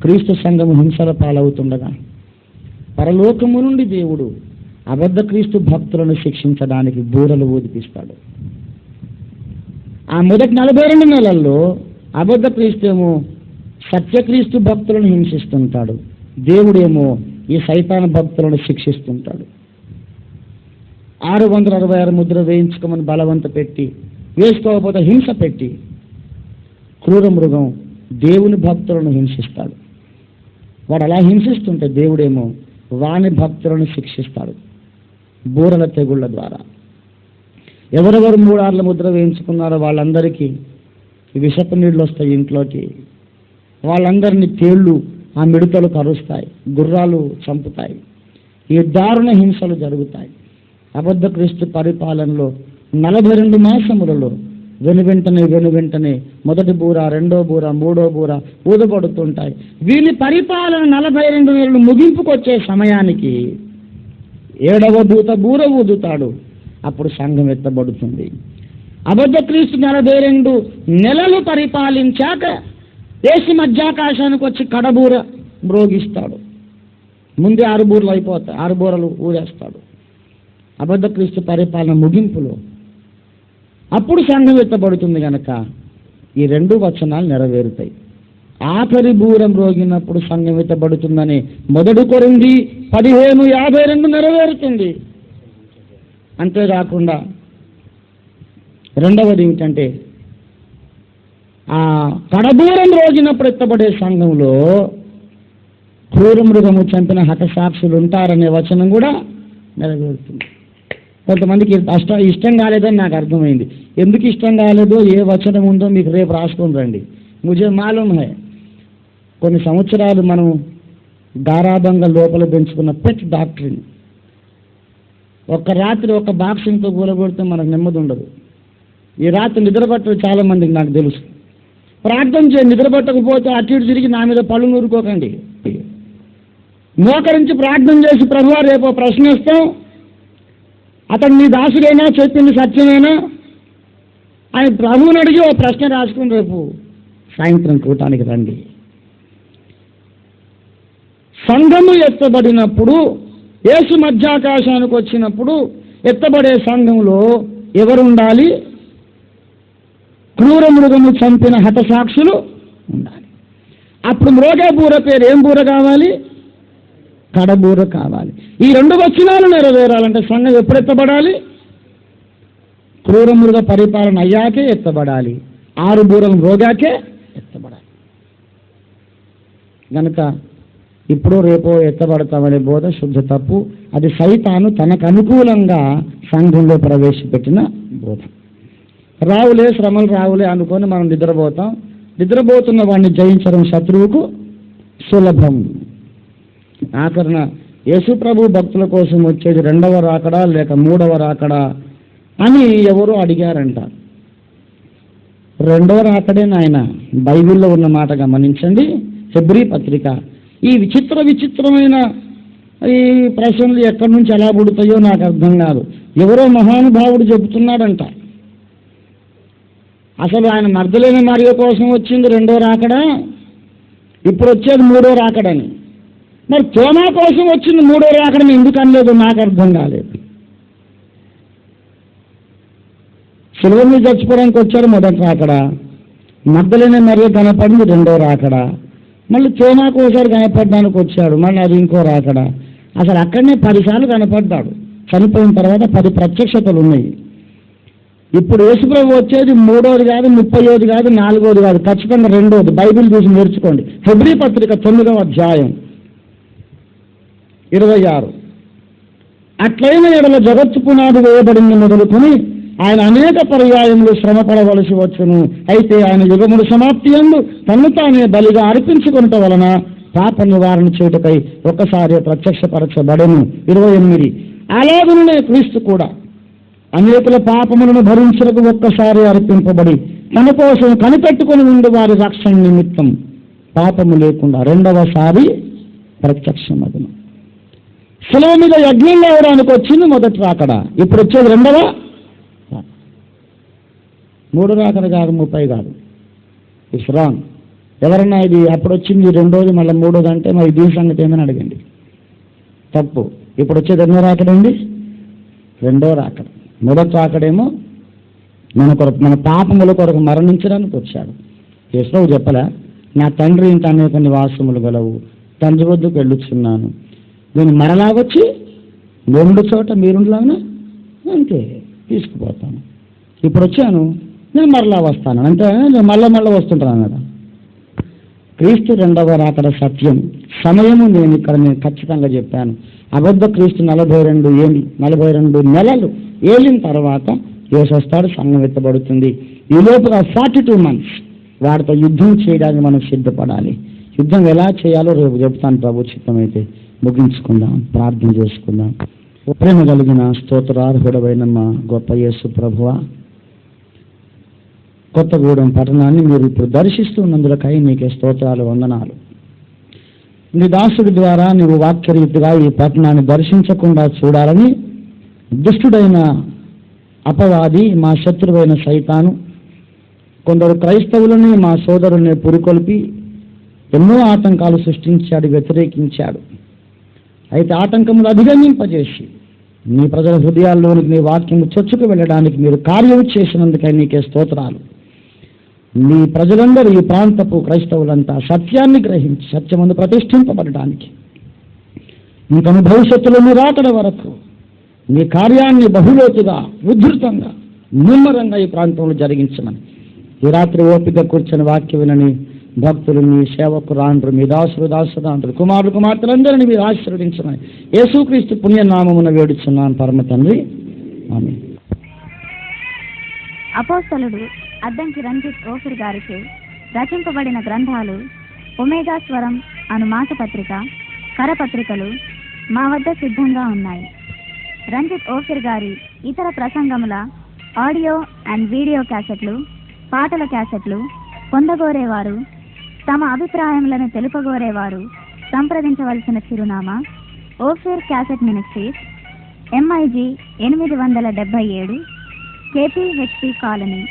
క్రీస్తు సంఘము హింసల పాలవుతుండగా పరలోకము నుండి దేవుడు అబద్ధ క్రీస్తు భక్తులను శిక్షించడానికి బూరలు ఊదిపిస్తాడు. ఆ మొదటి 42 నెలల్లో అబద్ధ క్రీస్తేమో సత్యక్రీస్తు భక్తులను హింసిస్తుంటాడు, దేవుడేమో ఈ సైతాన భక్తులను శిక్షిస్తుంటాడు. 666 ముద్ర వేయించుకోమని బలవంత పెట్టి, వేసుకోకపోతే హింస పెట్టి క్రూర మృగం దేవుని భక్తులను హింసిస్తాడు. వాడు అలా హింసిస్తుంటే దేవుడేమో వాని భక్తులను శిక్షిస్తాడు బూరల తెగుళ్ళ ద్వారా. ఎవరెవరు 3 ముద్ర వేయించుకున్నారో వాళ్ళందరికీ విషపు నీళ్ళు వస్తాయి ఇంట్లోకి. వాళ్ళందరినీ తేళ్లు ఆ మిడతలు కరుస్తాయి, గుర్రాలు చంపుతాయి. ఈ దారుణ హింసలు జరుగుతాయి. అబద్ధ క్రీస్తు పరిపాలనలో 42 మాసములలో వెనువెంటనే మొదటి బూర, రెండో బూర, మూడో బూర ఊదబడుతుంటాయి. వీని పరిపాలన 42 నెలలు ముగింపుకొచ్చే సమయానికి 7వ దూత బూర ఊదుతాడు. అప్పుడు సంఘం ఎత్తబడుతుంది. అబద్ధ క్రీస్తు 42 నెలలు పరిపాలించాక యేసు మధ్యాకాశానికి వచ్చి కడబూర మ్రోగిస్తాడు. ముందే 6 బూరలు అయిపోతాయి, 6 బూరలు ఊరేస్తాడు. అబద్ధ క్రీస్తు పరిపాలన ముగింపులో అప్పుడు సంఘం ఎత్తబడుతుంది కనుక ఈ 2 వచనాలు నెరవేరుతాయి. ఆఖరి బూరం మ్రోగినప్పుడు సంఘం ఎత్తబడుతుందని 1 కొరింథీ 15:52 నెరవేరుతుంది. అంతేకాకుండా రెండవది ఏంటంటే ఆ కడబూరం రోజునప్పుడు ఎత్తబడే సంఘంలో క్రూరమృగము చంపిన హతసాక్షులు ఉంటారనే వచనం కూడా నెరవేరుతుంది. కొంతమందికి ఇష్టం కాలేదని నాకు అర్థమైంది. ఎందుకు ఇష్టం కాలేదో, ఏ వచనం ఉందో మీకు రేపు రాసుకొని రండి. ముజే మాలూమ్ హై. కొన్ని సంవత్సరాలు మనం గారాభంగా లోపల పెంచుకున్న పెట్ డాక్టరీని ఒక్క రాత్రి ఒక బాక్సింగ్తో కూలగొడితే మనకు నెమ్మది ఉండదు. ఈ రాత్రి నిద్రపట్టదు చాలా మందికి నాకు తెలుసు. ప్రార్థన చేయండి, నిద్రపట్టకపోతే అటు ఇటు తిరిగి నా మీద పళ్ళు నూరుకోకండి. మోకరించి ప్రార్థన చేసి ప్రభువా రేపు ప్రశ్న ఇస్తాం, అతడు నీ దాసుడైనా చెప్పింది సత్యమేనా ఆయన ప్రభువుని అడిగి ఓ ప్రశ్న రాసుకుని రేపు సాయంత్రం కూటానికి రండి. సంఘము ఎత్తబడినప్పుడు, యేసు మధ్యాకాశానికి వచ్చినప్పుడు ఎత్తబడే సంఘంలో ఎవరు ఉండాలి? క్రూర మృగము చంపిన హతసాక్షులు ఉండాలి. అప్పుడు మ్రోగే బూర పేరు ఏం బూర కావాలి? కడబూర కావాలి. ఈ 2 వచనాలు నెరవేరాలంటే సంఘం ఎప్పుడు ఎత్తబడాలి? క్రూర మృగ పరిపాలన అయ్యాకే ఎత్తబడాలి, 6 బూరలు మ్రోగాకే ఎత్తబడాలి. కనుక ఇప్పుడు రేపో ఎత్తబడతామనే బోధ శుద్ధ తప్పు. అది సైతాను తనకు అనుకూలంగా సంఘంలో ప్రవేశపెట్టిన బోధ. రావులే శ్రమలు రావులే అనుకొని మనం నిద్రపోతాం. నిద్రపోతున్న వాడిని జయించడం శత్రువుకు సులభం. ఆఖరణ యేసు ప్రభు భక్తుల కోసం వచ్చేది 2వ రాకడా లేక 3వ రాకడా అని ఎవరో అడిగారంట. 2వ రాకడే నాయన, బైబిల్లో ఉన్న మాట గమనించండి. హెబ్రీ పత్రిక. ఈ విచిత్రమైన ఈ ప్రశ్నలు ఎక్కడి నుంచి ఎలా పుడతాయో నాకు అర్థం కాదు. ఎవరో మహానుభావుడు చెబుతున్నాడంట, అసలు ఆయన మర్దలేని మరియ కోసం వచ్చింది 2వ రాకడా, ఇప్పుడు వచ్చేది 3వ రాకడని. మరి తోమా కోసం వచ్చింది 3వ రాకడని ఎందుకు అనలేదు నాకు అర్థం కాలేదు. శిలువ మీద చచ్చిపోవడానికి వచ్చారు 1వ రాకడా, మర్దలేని మరియ కనపడింది 2వ రాకడా, మళ్ళీ తోమాకు ఒకసారి కనపడడానికి వచ్చాడు, మళ్ళీ అది ఇంకో రాకడా. అసలు అక్కడనే 10 సార్లు కనపడ్డాడు. చనిపోయిన తర్వాత 10 ప్రత్యక్షతలు ఉన్నాయి. ఇప్పుడు యేసుప్రభు వచ్చేది 3వది కాదు, 30వది కాదు, 4వది కాదు, ఖచ్చితంగా 2వది. బైబిల్ చూసి నేర్చుకోండి. హెబ్రీ పత్రిక 9వ అధ్యాయం 26. అట్లైన ఎడల జగత్తు పునాది వేయబడింది మొదలుకొని ఆయన అనేక పర్యాయములు శ్రమ పడవలసి వచ్చును. అయితే ఆయన యుగములు సమాప్తి యందు తన్ను తానే బలిగా అర్పించుకొనుట వలన పాప నివారణ చేయుటకై ఒక్కసారి ప్రత్యక్షపరచబడెను. 28. అలాగనే క్రీస్తు కూడా అనేకుల పాపములను భరించడానికి ఒక్కసారి అర్పింపబడి తన కోసం కనిపెట్టుకుని ఉండి వారి రక్షణ నిమిత్తం పాపము లేకుండా 2వసారి ప్రత్యక్షమగును. శిలువ మీద యజ్ఞం లేవడానికి వచ్చింది 1వ రాకడా, ఇప్పుడు వచ్చేది 2వ. 3 రాకడ కాదు, 30 కాదు. It's wrong. ఎవరన్నా ఇది అప్పుడు వచ్చింది 2వది మళ్ళీ 3వది అంటే మరి దీని సంగతి ఏమని అడగండి. తప్పు. ఇప్పుడు వచ్చేది 2వ రాకడండి, 2వ రాకడ. 1వ రాకడేమో మన పాపముల కొరకు మరణించడానికి వచ్చాడు. యేసు చెప్పలే, నా తండ్రి ఇంత అనేక నివాసములు గలవు, తండ్రి వద్దకు వెళ్ళుచున్నాను, నేను మరలాగొచ్చి 2 చోట మీరుండలాగా అంతే తీసుకుపోతాను. ఇప్పుడు వచ్చాను, నేను మరలా వస్తాను అంటే నేను మళ్ళీ వస్తుంటాను కదా. క్రీస్తు 2వ రాకడ సత్యం. సమయము నేను ఖచ్చితంగా చెప్పాను. అబద్ధ క్రీస్తు 42 నెలలు ఏలిన తర్వాత యేసు వస్తాడు, సంఘం ఎత్తబడుతుంది. ఈ లోపుగా 42 months వాడితో యుద్ధం చేయడానికి మనం సిద్ధపడాలి. యుద్ధం ఎలా చేయాలో రేపు చెప్తాను ప్రభు చిత్తమైతే. ముగించుకుందాం, ప్రార్థన చేసుకుందాం. ప్రేమ కలిగిన స్తోత్రార్హుడమైన మా గొప్ప యేసు ప్రభువా, కొత్తగూడెం పట్టణాన్ని మీరు ఇప్పుడు దర్శిస్తున్నందులకై నీకే స్తోత్రాలు, వందనాలు. నీ దాసుడి ద్వారా నీవు వాక్యరీతిగా ఈ పట్టణాన్ని దర్శించకుండా చూడాలని దుష్టుడైన అపవాది, మా శత్రువైన సైతాను కొందరు క్రైస్తవులని మా సోదరుల్ని పురికొల్పి ఎన్నో ఆటంకాలు సృష్టించాడు, వ్యతిరేకించాడు. అయితే ఆటంకములు అధిగమింపజేసి నీ ప్రజల హృదయాల్లోనికి నీ వాక్యము చొచ్చుకు వెళ్ళడానికి మీరు కార్యం చేసినందుకై నీకే స్తోత్రాలు. నీ ప్రజలందరూ ఈ ప్రాంతపు క్రైస్తవులంతా సత్యాన్ని గ్రహించి సత్యమందు ప్రతిష్ఠింపబడడానికి ఇంకను భవిష్యత్తులో మీరు రాకడ వరకు నీ కార్యాన్ని బహులోతుగా ఉధృతంగా ముమ్మరంగా ఈ ప్రాంతంలో జరిగించమని ఈ రాత్రి ఓపిక కూర్చొని వాక్యం వినని భక్తులు, మీ సేవకురాండ్రు, మీ దాసులు దాసురాండ్రు, కుమారులు కుమార్తెలందరినీ మీరు ఆశీర్వదించమని యేసుక్రీస్తు పుణ్యనామమున వేడుచున్నాను పరమ తండ్రి, ఆమేన్. అపోస్తలుడు అద్దంకి రంజిత్ ఓఫిర్ గారికి రచింపబడిన గ్రంథాలు ఒమేగా స్వరం అను మాసపత్రిక, కరపత్రికలు మా వద్ద సిద్ధంగా ఉన్నాయి. రంజిత్ ఓఫిర్ గారి ఇతర ప్రసంగముల ఆడియో అండ్ వీడియో క్యాసెట్లు, పాటల క్యాసెట్లు పొందగోరేవారు, తమ అభిప్రాయములను తెలుపగోరేవారు సంప్రదించవలసిన చిరునామా Ophir cassette ministries, MIG 877, KPHP colony,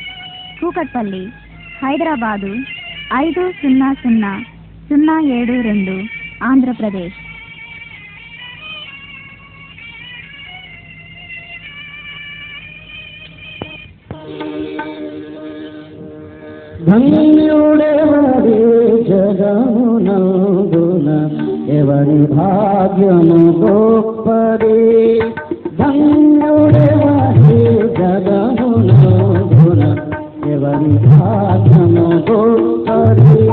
Kukatpally, Hyderabad 500072, Andhra Pradesh. ధన్యుడెవరి జగమునందున ఎవరి భాగ్యము గొప్పది, ధన్యుడెవరి జగమునందున ఎవరి భాగ్యము గొప్పది,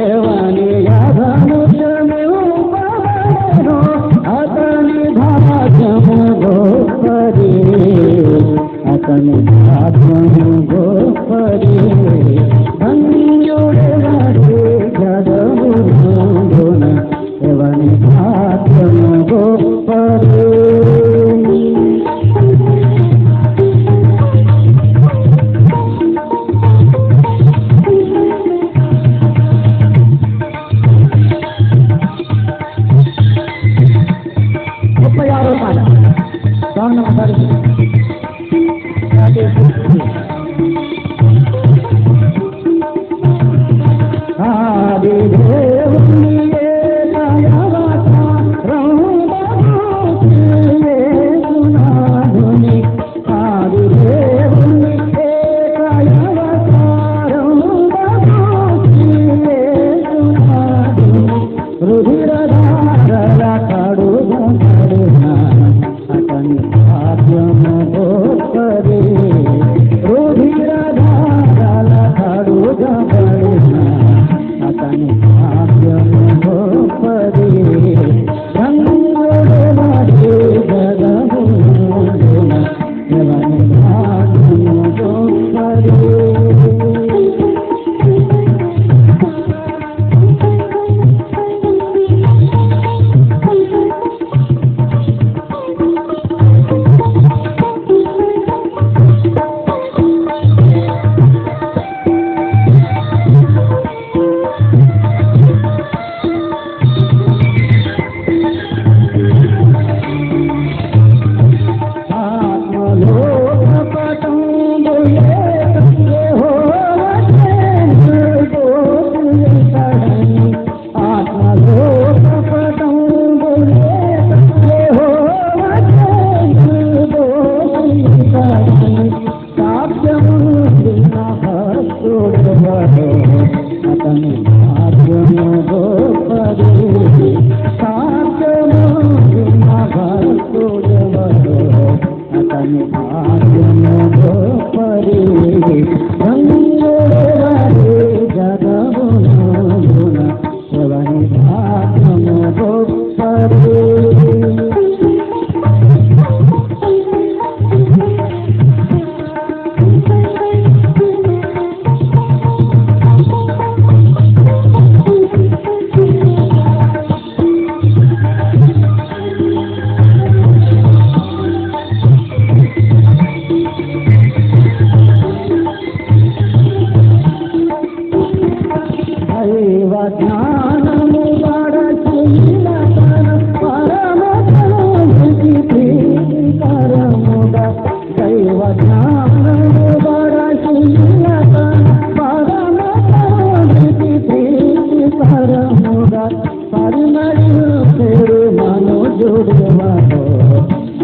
ఎవని అధనుషమివ్వబడెను అతని భాగ్యము గొప్పది, అతని భాగ్యము గొప్పది, ధన్యుడెవరి జగమునందున ఎవని భాగ్యము గొప్పది. మరియు పేరు మనోజుడేవాడో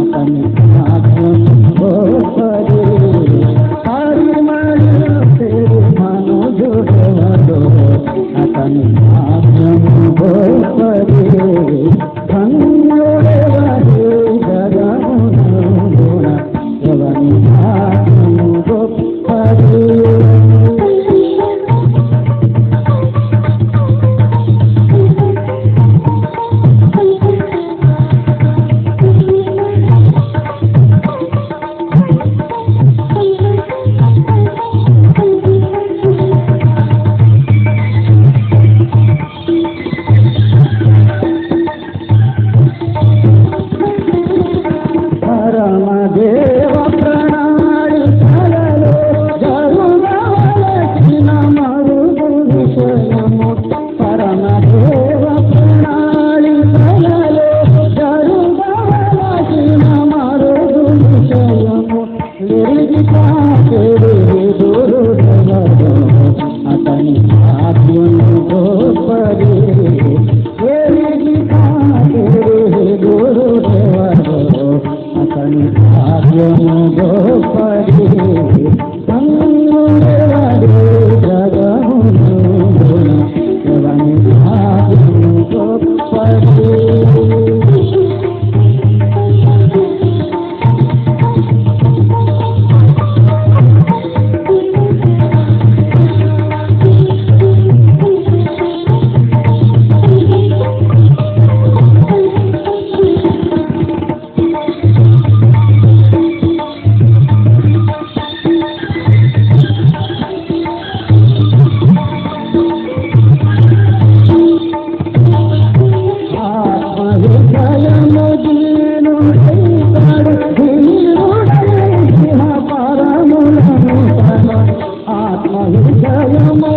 అతని భాగ్యం గొప్పది. హరి మరియు పేరు మనోజుడేవాడో అతని భాగ్యం గొప్పది. ధన్యుడేవాడే జగమున ఎవని భాగ్యం గొప్పది. పరమదేవ ప్రణాళికలలో జరుగవలసిన మరుగు విషయము. పరమదేవ ప్రణాళికలలో జరుగవలసిన మరుగు విషయము. ఎరిగి కాకెడు దురుడెవడో అతని భాగ్యం గొప్పది. ఎరిగి కాకెడు దురుడెవడో అతని భాగ్యము గొప్పది. సంగుడెవడే జగమున ఎవని భాగ్యము గొప్పది. ఆత్మహృదయము